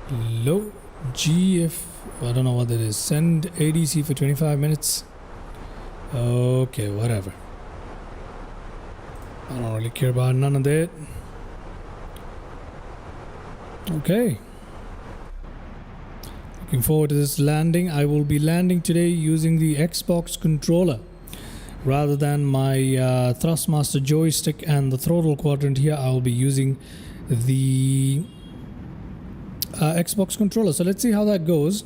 Low GF. I don't know what that is. Send ADC for 25 minutes. Okay, whatever. I don't really care about none of that. Okay. Looking forward to this landing. I will be landing today using the Xbox controller rather than my Thrustmaster joystick and the throttle quadrant here. I will be using the Xbox controller. So let's see how that goes.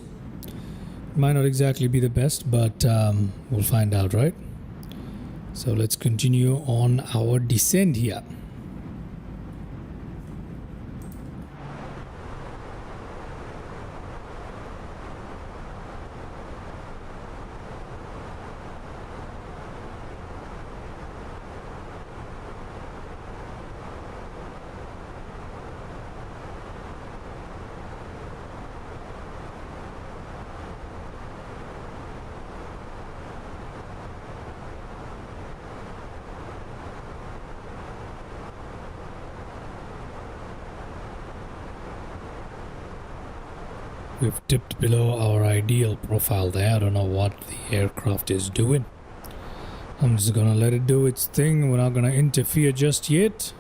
Might not exactly be the best, but we'll find out, right? So let's continue on our descent here. We've dipped below our ideal profile there. I don't know what the aircraft is doing. I'm just gonna let it do its thing. We're not gonna interfere just yet.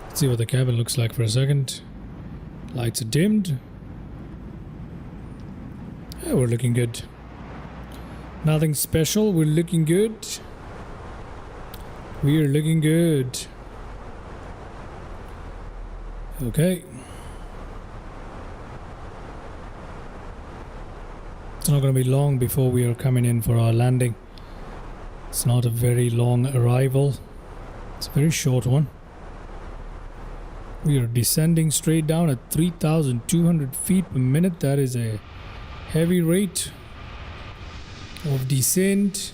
Let's see what the cabin looks like for a second. Lights are dimmed. Yeah, we're looking good. Nothing special. We're looking good. We're looking good. Okay. It's not going to be long before we are coming in for our landing. It's not a very long arrival. It's a very short one. We are descending straight down at 3,200 feet per minute. That is a heavy rate of descent.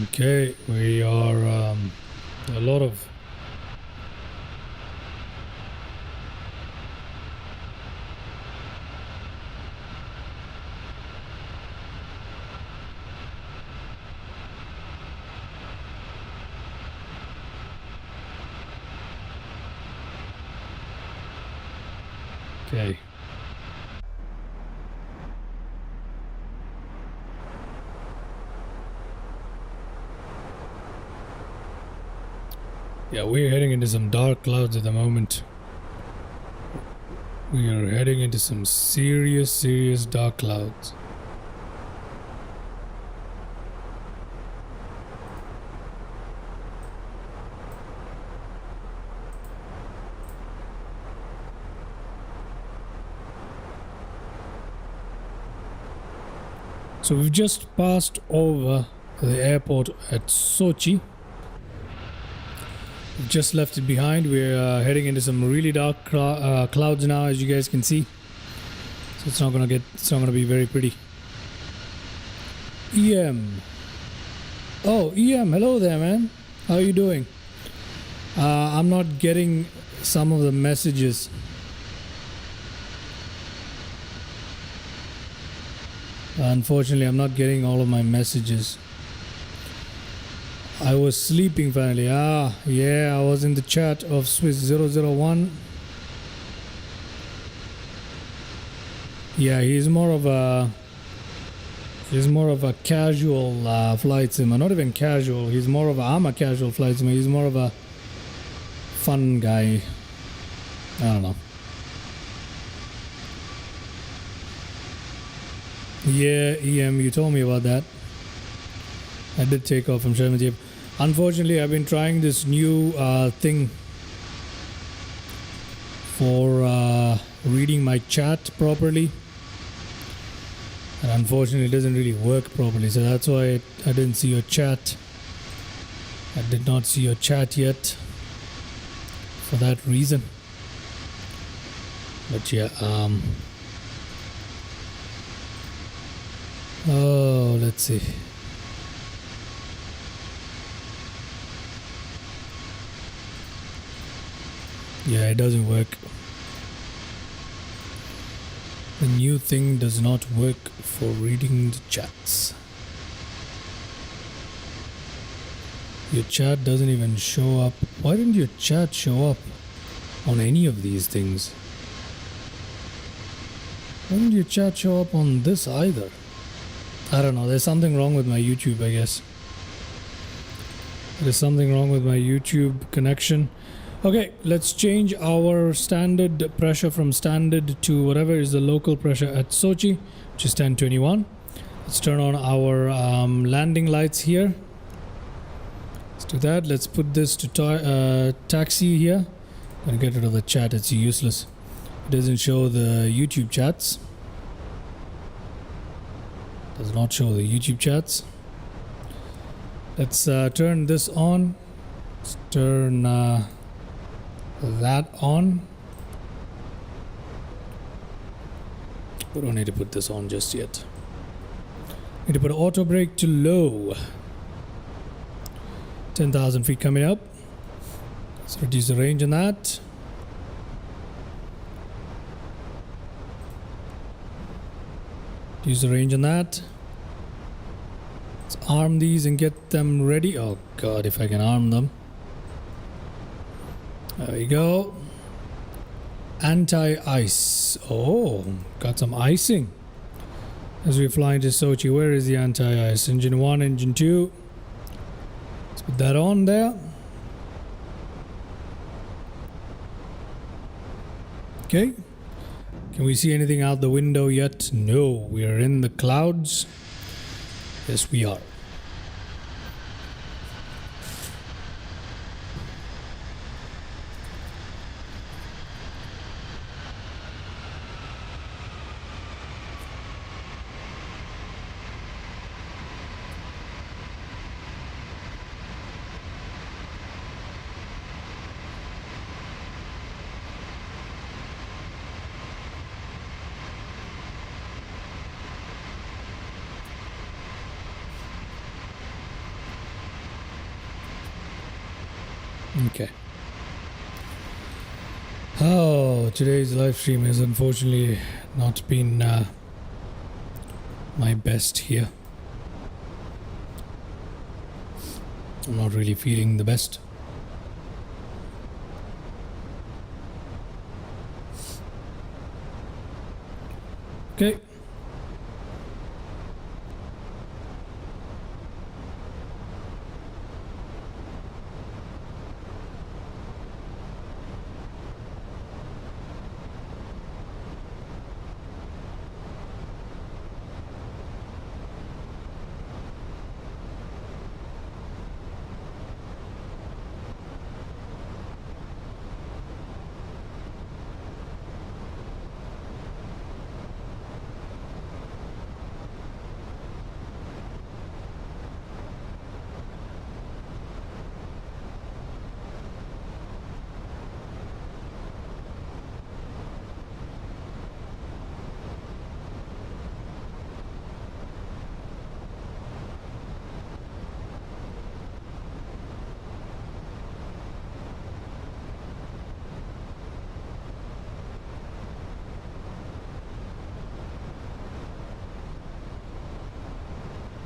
Okay, we are a lot of okay. Yeah, we're heading into some dark clouds at the moment. We are heading into some serious dark clouds. So we've just passed over the airport at Sochi. We've just left it behind. We're heading into some really dark clouds now, as you guys can see. So it's not gonna be very pretty. EM. Oh, EM, hello there, man. How are you doing? I'm not getting some of the messages. Unfortunately, I'm not getting all of my messages. I was sleeping finally. Yeah, I was in the chat of Swiss 001. Yeah, he's more of a casual flight simmer. Not even casual. I'm a casual flight simmer. He's more of a fun guy. I don't know. Yeah, EM, you told me about that. I did take off from Sharmajib. Unfortunately, I've been trying this new thing for reading my chat properly. And unfortunately, it doesn't really work properly. So that's why I didn't see your chat. I did not see your chat yet. For that reason. But yeah, oh, let's see. Yeah, it doesn't work. The new thing does not work for reading the chats. Your chat doesn't even show up. Why didn't your chat show up on any of these things? Why didn't your chat show up on this either? I don't know. There's something wrong with my YouTube, I guess. There's something wrong with my YouTube connection. Okay, let's change our standard pressure from standard to whatever is the local pressure at Sochi, which is 1021. Let's turn on our landing lights here. Let's do that. Let's put this to taxi here. I'm gonna get rid of the chat. It's useless. It doesn't show the YouTube chats. Does not show the YouTube chats. Let's turn this on. Let's turn that on. We don't need to put this on just yet. Need to put auto brake to low. 10,000 feet coming up. Let's reduce the range on that. Reduce the range on that. Let's arm these and get them ready. Oh god, if I can arm them. There we go. Anti-ice. Oh, got some icing. As we fly into Sochi, where is the anti-ice? Engine 1, engine 2. Let's put that on there. Okay. Can we see anything out the window yet? No, we are in the clouds. Yes, we are. Okay. Oh, today's live stream has unfortunately not been my best here. I'm not really feeling the best. Okay.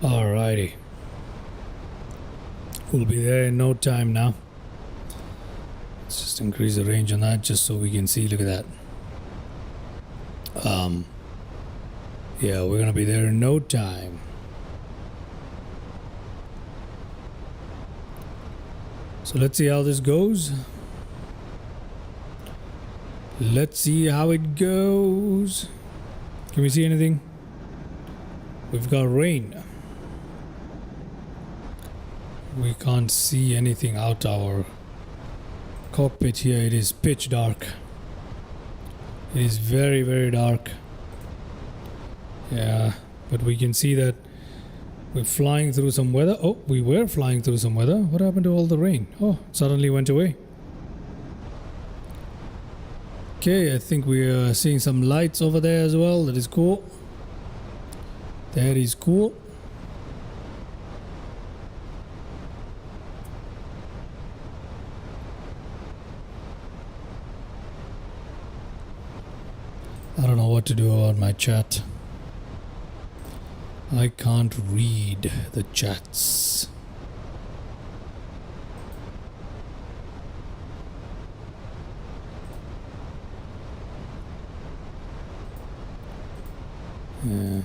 Alrighty. We'll be there in no time now. Let's just increase the range on that just so we can see. Look at that. Yeah, we're gonna be there in no time. So let's see how this goes. Let's see how it goes. Can we see anything? We've got rain. We can't see anything out our cockpit here. It is pitch dark. It is very, very dark. Yeah, but we can see that we're flying through some weather. Oh, we were flying through some weather. What happened to all the rain? Oh, it suddenly went away. Okay, I think we are seeing some lights over there as well. That is cool. That is cool. I don't know what to do about my chat. I can't read the chats. Yeah.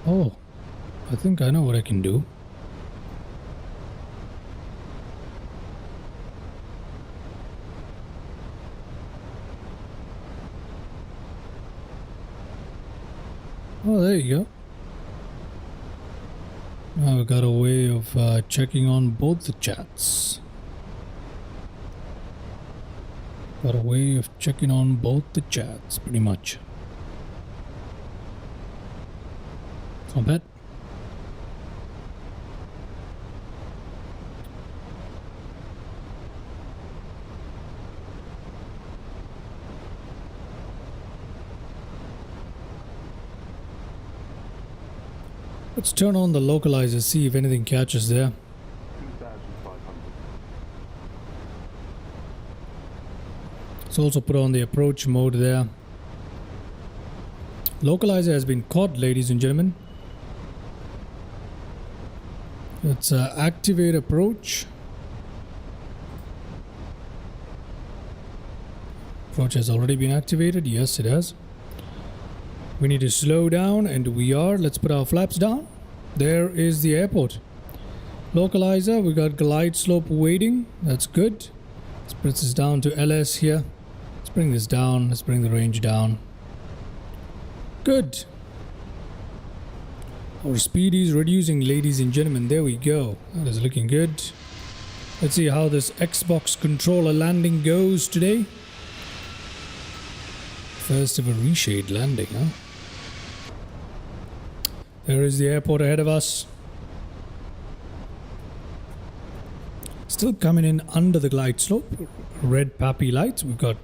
Oh, I think I know what I can do. Oh, there you go. Now I've got a way of checking on both the chats. Got a way of checking on both the chats, pretty much. Not bad. Let's turn on the localizer, see if anything catches there. 2,500. Let's also put on the approach mode there. Localizer has been caught, ladies and gentlemen. Let's activate approach. Approach has already been activated. Yes, it has. We need to slow down, and we are. Let's put our flaps down. There is the airport. Localizer, we got glide slope waiting. That's good. Let's press this down to LS here. Let's bring this down. Let's bring the range down. Good. Our speed is reducing, ladies and gentlemen. There we go. That is looking good. Let's see how this Xbox controller landing goes today. First of a Reshade landing, huh? There is the airport ahead of us. Still coming in under the glide slope. Red pappy lights. We've got...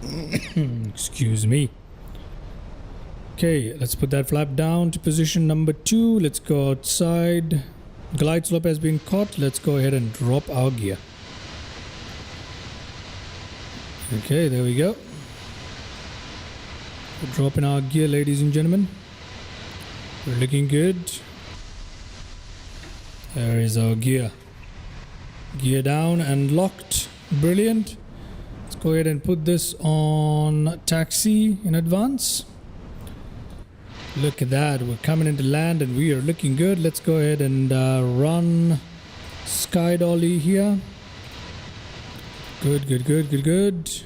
excuse me. Okay, let's put that flap down to position number 2. Let's go outside. Glide slope has been caught. Let's go ahead and drop our gear. Okay, there we go. We're dropping our gear, ladies and gentlemen. We're looking good. There is our gear. Gear down and locked. Brilliant. Let's go ahead and put this on taxi in advance. Look at that. We're coming into land and we are looking good. Let's go ahead and run sky dolly here. Good, good, good, good, good.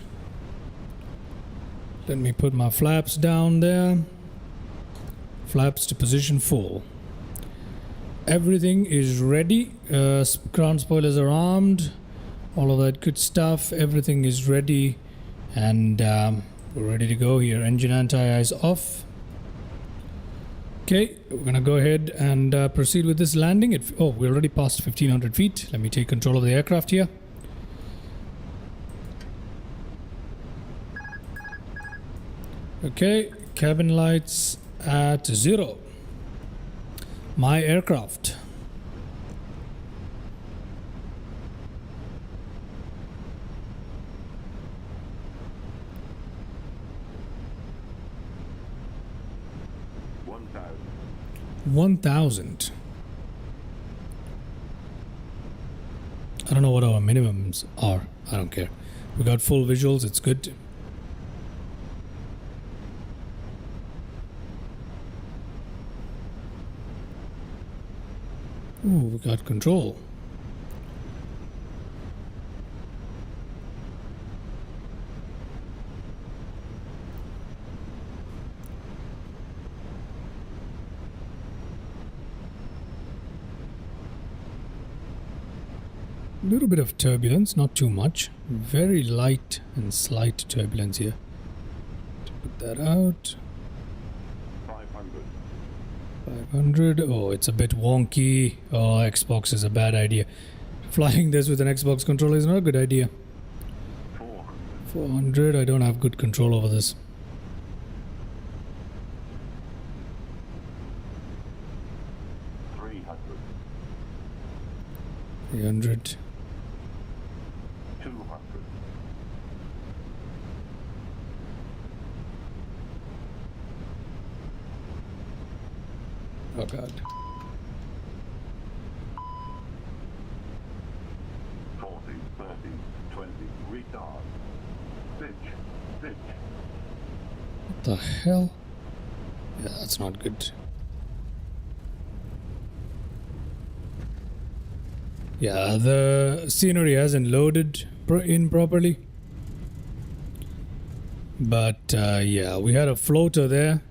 Let me put my flaps down there. Flaps to position full. Everything is ready. Ground spoilers are armed. All of that good stuff. Everything is ready. And we're ready to go here. Engine anti-ice off. Okay, we're gonna go ahead and proceed with this landing. Oh, we're already past 1500 feet. Let me take control of the aircraft here. Okay, cabin lights at 0. My aircraft. One thousand. I don't know what our minimums are. I don't care. We got full visuals. It's good. Ooh, we got control. A little bit of turbulence, not too much. Very light and slight turbulence here. To put that out. 500. Oh, it's a bit wonky. Oh, Xbox is a bad idea. Flying this with an Xbox controller is not a good idea. 400. I don't have good control over this. 300. 200. Oh god. 40, 30, 20, retard. Pitch, pitch. What the hell? Yeah, that's not good. Yeah, the scenery hasn't loaded in properly. But yeah, we had a floater there.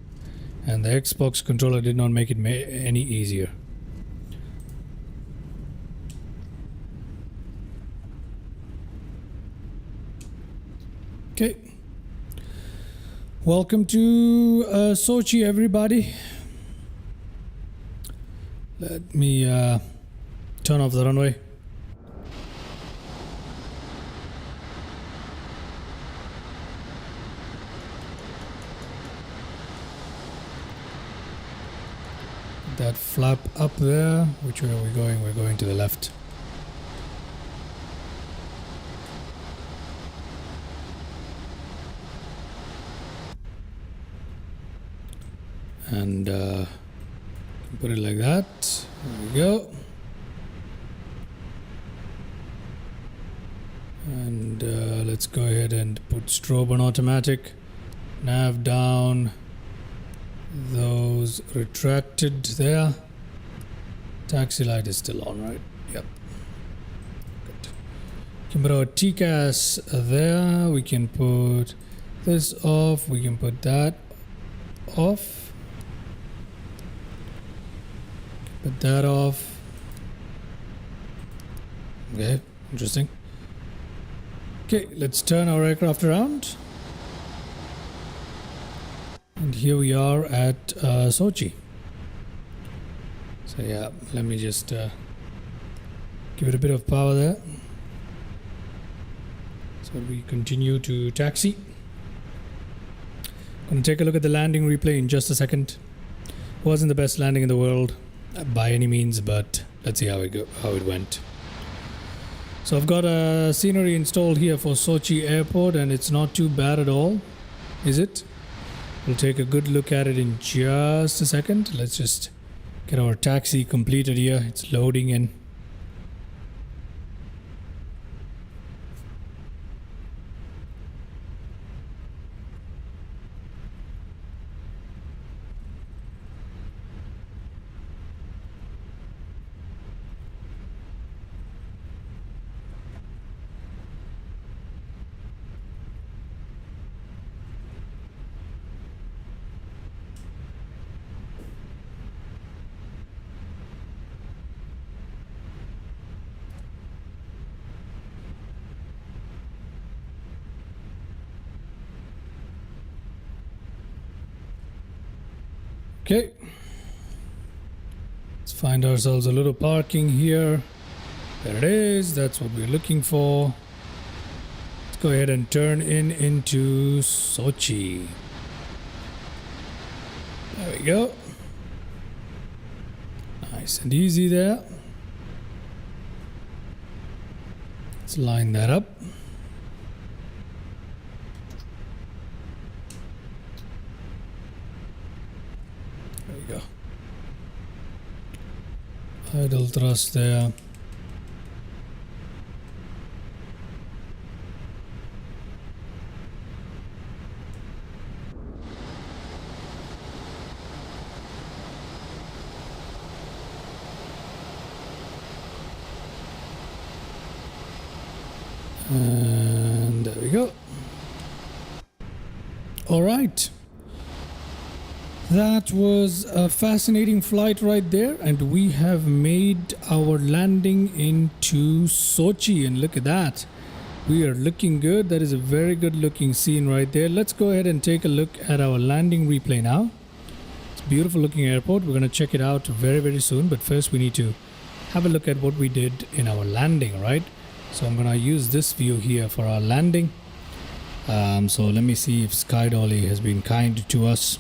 And the Xbox controller did not make it any easier. Okay. Welcome to Sochi, everybody. Let me turn off the runway. That flap up there. Which way are we going? We're going to the left. And put it like that. There we go. And let's go ahead and put strobe on automatic. Nav down. Those retracted there. Taxi light is still on, right? Yep. Good. We can put our TCAS there. We can put this off. We can put that off. Put that off. Okay, interesting. Okay, let's turn our aircraft around. And here we are at Sochi. So yeah, let me just give it a bit of power there. So we continue to taxi. Gonna take a look at the landing replay in just a second. Wasn't the best landing in the world by any means, but let's see how it went. So I've got a scenery installed here for Sochi airport, and it's not too bad at all, is it? We'll take a good look at it in just a second. Let's just get our taxi completed here. It's loading in. Okay, let's find ourselves a little parking here. There it is. That's what we're looking for. Let's go ahead and turn into Sochi. There we go. Nice and easy there. Let's line that up. There we go. Idle thrust there. And there we go. All right. That was a fascinating flight right there, and we have made our landing into Sochi, and look at that. We are looking good. That is a very good looking scene right there. Let's go ahead and take a look at our landing replay now. It's a beautiful looking airport. We're going to check it out very, very soon, but first we need to have a look at what we did in our landing, right? So I'm going to use this view here for our landing. So let me see if Sky Dolly has been kind to us.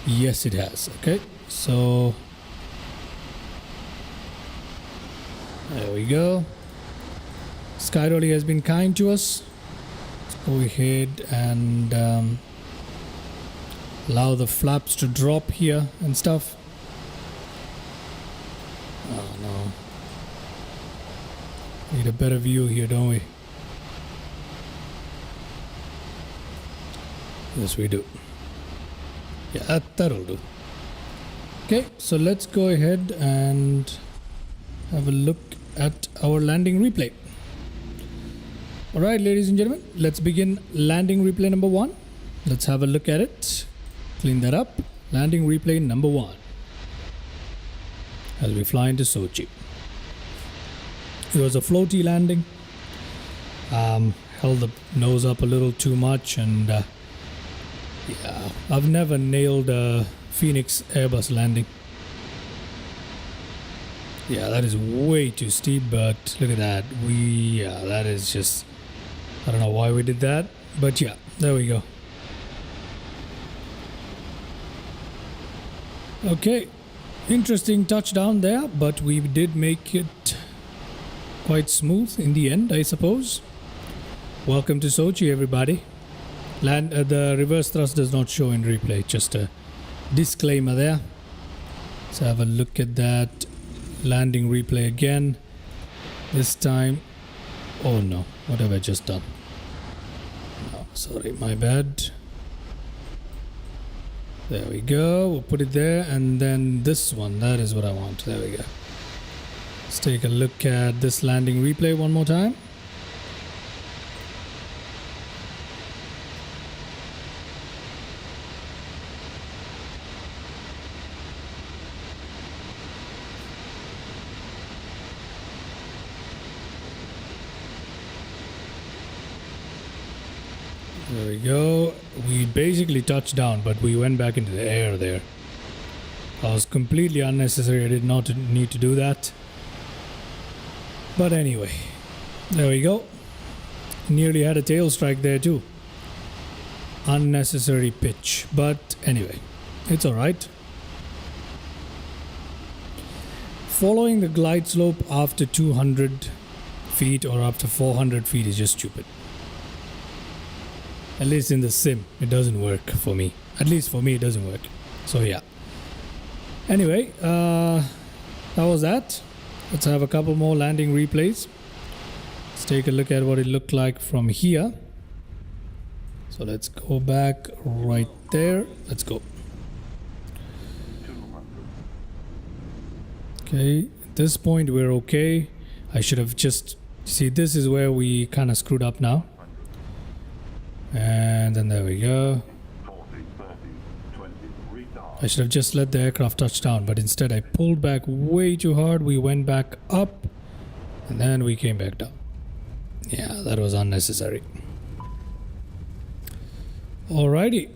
Yes, it has. Okay, so there we go. Sky Dolly has been kind to us. Let's go ahead and allow the flaps to drop here and stuff. Oh no. Need a better view here, don't we? Yes, we do. Yeah, that'll do. Okay, so let's go ahead and have a look at our landing replay. Alright, ladies and gentlemen, let's begin landing replay number 1. Let's have a look at it. Clean that up. Landing replay number 1. As we fly into Sochi. It was a floaty landing. Held the nose up a little too much, and yeah, I've never nailed a Fenix Airbus landing. Yeah, that is way too steep, but look at that. Yeah, that is just, I don't know why we did that, but yeah, there we go. Okay, interesting touchdown there, but we did make it quite smooth in the end, I suppose. Welcome to Sochi, everybody. The reverse thrust does not show in replay, just a disclaimer there. Let's have a look at that landing replay again. This time, oh no, what have I just done? Oh, sorry, my bad. There we go, we'll put it there, and then this one, that is what I want. There we go. Let's take a look at this landing replay one more time. There we go. We basically touched down, but we went back into the air there. That was completely unnecessary. I did not need to do that. But anyway, there we go. Nearly had a tail strike there too. Unnecessary pitch. But anyway, it's alright. Following the glide slope after 200 feet or up to 400 feet is just stupid. At least in the sim, it doesn't work for me. At least for me, it doesn't work. So yeah. Anyway, that was that. Let's have a couple more landing replays. Let's take a look at what it looked like from here. So let's go back right there. Let's go. 200. Okay, at this point we're okay. I should have just... See, this is where we kind of screwed up now. And then there we go. 40, 30, 20, retard. I should have just let the aircraft touch down, but instead I pulled back way too hard. We went back up and then we came back down. Yeah, that was unnecessary. Alrighty.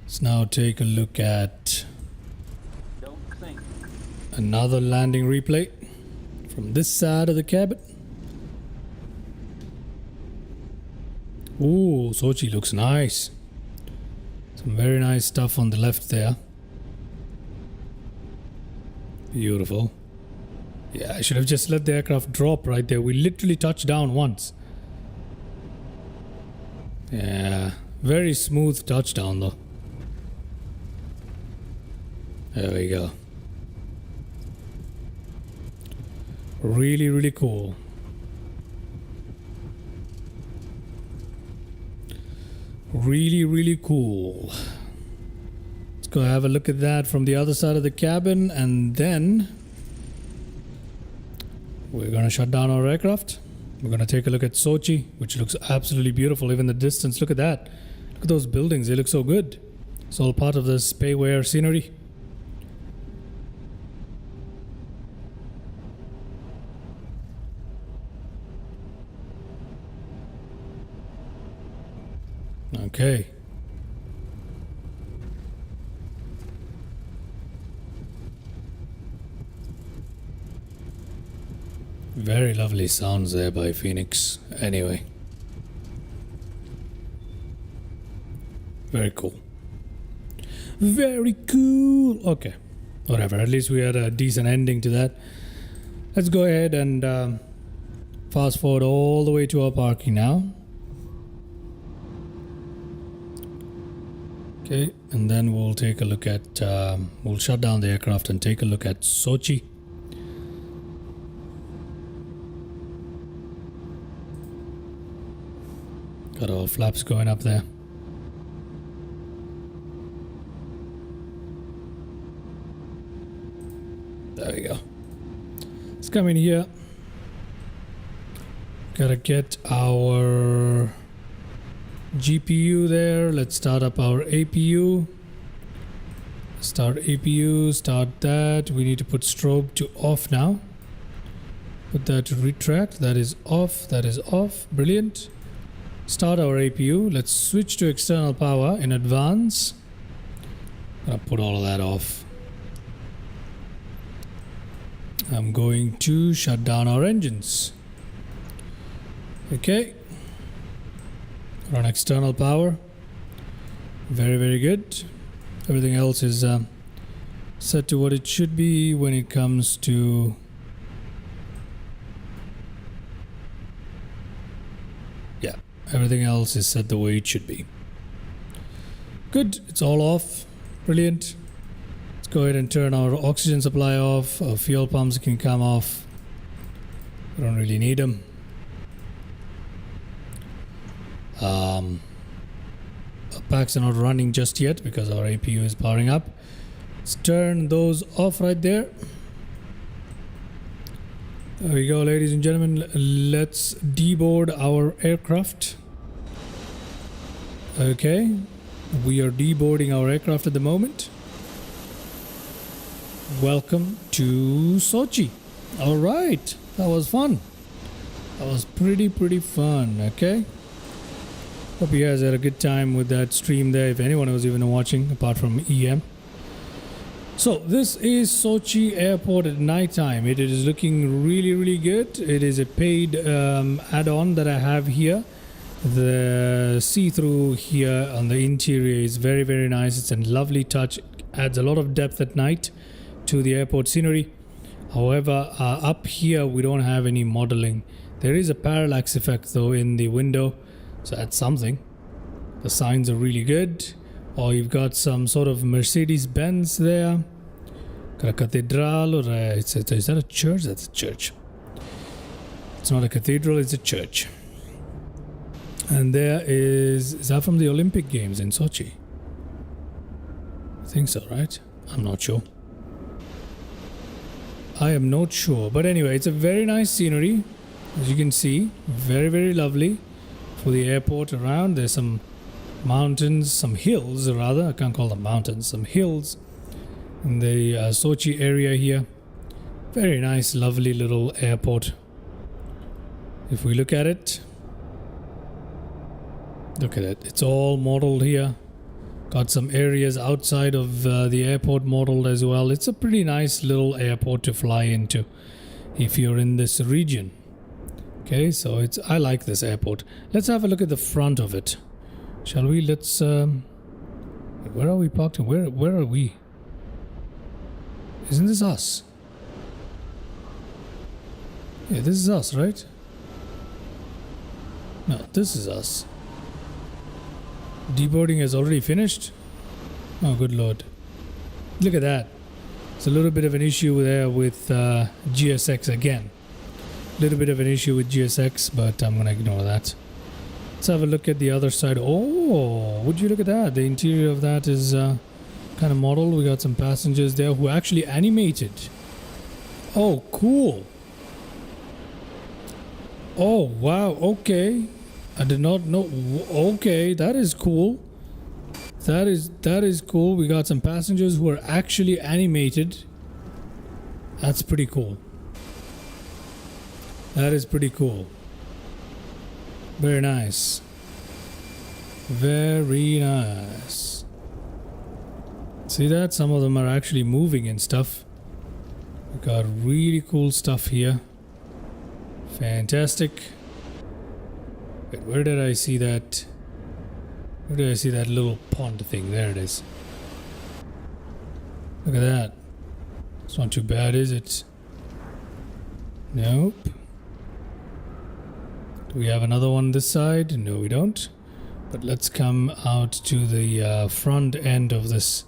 Let's now take a look at another landing replay from this side of the cabin. Ooh, Sochi looks nice. Some very nice stuff on the left there. Beautiful. Yeah, I should have just let the aircraft drop right there. We literally touched down once. Yeah, very smooth touchdown though. There we go. Really, really cool. Really, really cool. Let's go have a look at that from the other side of the cabin, and then we're gonna shut down our aircraft. We're gonna take a look at Sochi, which looks absolutely beautiful. Even the distance, look at that. Look at those buildings, they look so good. It's all part of the Spayware scenery. Okay. Very lovely sounds there by Fenix. Anyway. Very cool. Very cool. Okay. Whatever. At least we had a decent ending to that. Let's go ahead and fast forward all the way to our parking now. Okay, and then we'll take a look at, we'll shut down the aircraft and take a look at Sochi. Got our flaps going up there. There we go. Let's come in here. Gotta get our GPU there. Let's start up our APU. Start APU, start that. We need to put strobe to off now. Put that to retract. That is off. That is off. Brilliant. Start our APU. Let's switch to external power in advance. I'll put all of that off. I'm going to shut down our engines. Okay. Run external power. Very, very good. Everything else is set to what it should be when it comes to everything else is set the way it should be. Good, it's all off. Brilliant. Let's go ahead and turn our oxygen supply off. Our fuel pumps can come off. We don't really need them. Our packs are not running just yet because our APU is powering up. Let's turn those off right there. There we go, ladies and gentlemen. Let's deboard our aircraft. Okay, we are deboarding our aircraft at the moment. welcome to Sochi. All right, that was fun. That was pretty fun. Okay, hope you guys had a good time with that stream there, if anyone was even watching apart from EM. So this is Sochi airport at night time. It is looking really good. It is a paid add-on that I have here. The see-through here on the interior is very nice. It's a lovely touch. It adds a lot of depth at night to the airport scenery. However, up here we don't have any modeling. There is a parallax effect though in the window, so that's something. The signs are really good. Or you've got some sort of Mercedes-Benz there. Got a cathedral, or is that a church? That's a church. It's not a cathedral, it's a church. And there is that from the Olympic Games in Sochi? I think so, right? I'm not sure. I am not sure. But anyway, it's a very nice scenery. As you can see, very lovely for the airport around. There's some mountains, some hills rather. I can't call them mountains. Some hills in the Sochi area here. Very nice, lovely little airport. If we look at it, look at it. It's all modeled here. Got some areas outside of the airport modeled as well. It's a pretty nice little airport to fly into if you're in this region. Okay, so I like this airport. Let's have a look at the front of it. Shall we? Let's where are we parked? Where are we? Isn't this us? Yeah, this is us, right? No, this is us. Deboarding has already finished. Oh, good lord. Look at that. It's a little bit of an issue there with GSX again. A little bit of an issue with GSX, but I'm going to ignore that. Let's have a look at the other side. Oh, would you look at that? The interior of that is kind of modeled. We got some passengers there who actually animated. Oh, cool. Oh, wow. Okay. I did not know. Okay, that is cool. That is cool. We got some passengers who are actually animated. That's pretty cool. That is pretty cool. Very nice. Very nice. See that? Some of them are actually moving and stuff. We got really cool stuff here. Fantastic. Wait, where did I see that? Where did I see that little pond thing? There it is. Look at that. It's not too bad, is it? Nope. Do we have another one this side? No, we don't. But let's come out to the front end of this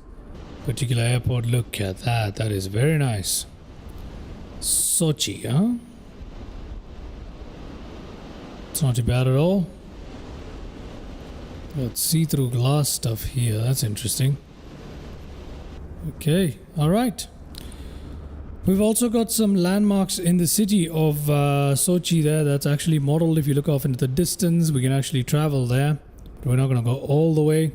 particular airport. Look at that. That is very nice. Sochi, huh? It's not too bad at all. Got see-through glass stuff here. That's interesting. Okay, all right. We've also got some landmarks in the city of Sochi there. That's actually modeled. If you look off into the distance, we can actually travel there. But we're not going to go all the way.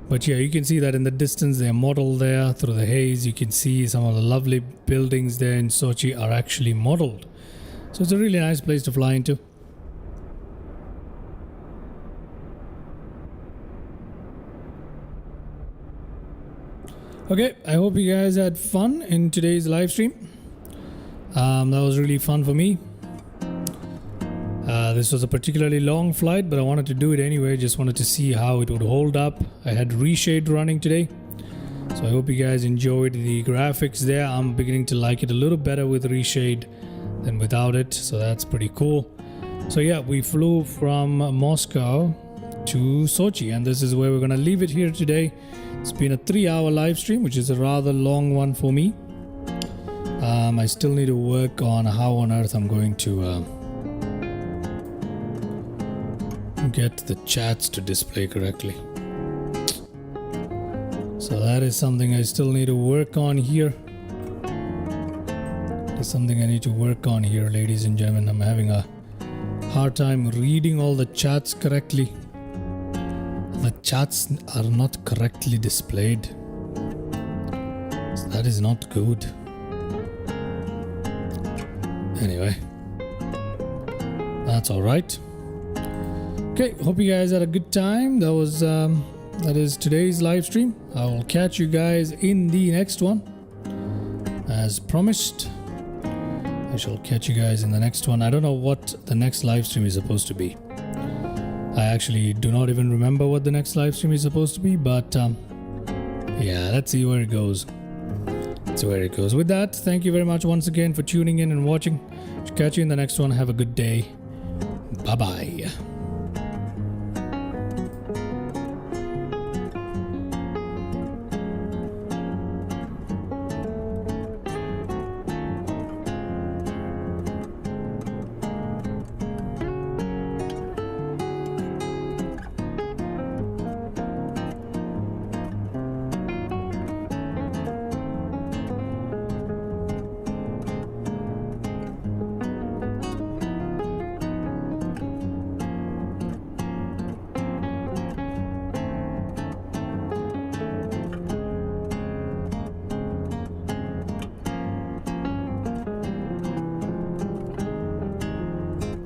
But yeah, you can see that in the distance they're modeled there through the haze. You can see some of the lovely buildings there in Sochi are actually modeled. So it's a really nice place to fly into. Okay, I hope you guys had fun in today's live stream. That was really fun for me. This was a particularly long flight, but I wanted to do it anyway. Just wanted to see how it would hold up. I had Reshade running today, so I hope you guys enjoyed the graphics there. I'm beginning to like it a little better with Reshade than without it, so that's pretty cool. So yeah, we flew from Moscow to Sochi, and this is where we're going to leave it here today. It's been a 3-hour live stream, which is a rather long one for me. I still need to work on how on earth I'm going to get the chats to display correctly. So that is something I still need to work on here. That's something I need to work on here, ladies and gentlemen. I'm having a hard time reading all the chats correctly. The chats are not correctly displayed. So that is not good. Anyway, that's all right. Okay, hope you guys had a good time. That is today's live stream. I will catch you guys in the next one. As promised, I shall catch you guys in the next one. I don't know what the next live stream is supposed to be. I actually do not even remember what the next live stream is supposed to be, but yeah, let's see where it goes. With that, thank you very much once again for tuning in and watching. Catch you in the next one. Have a good day. Bye bye.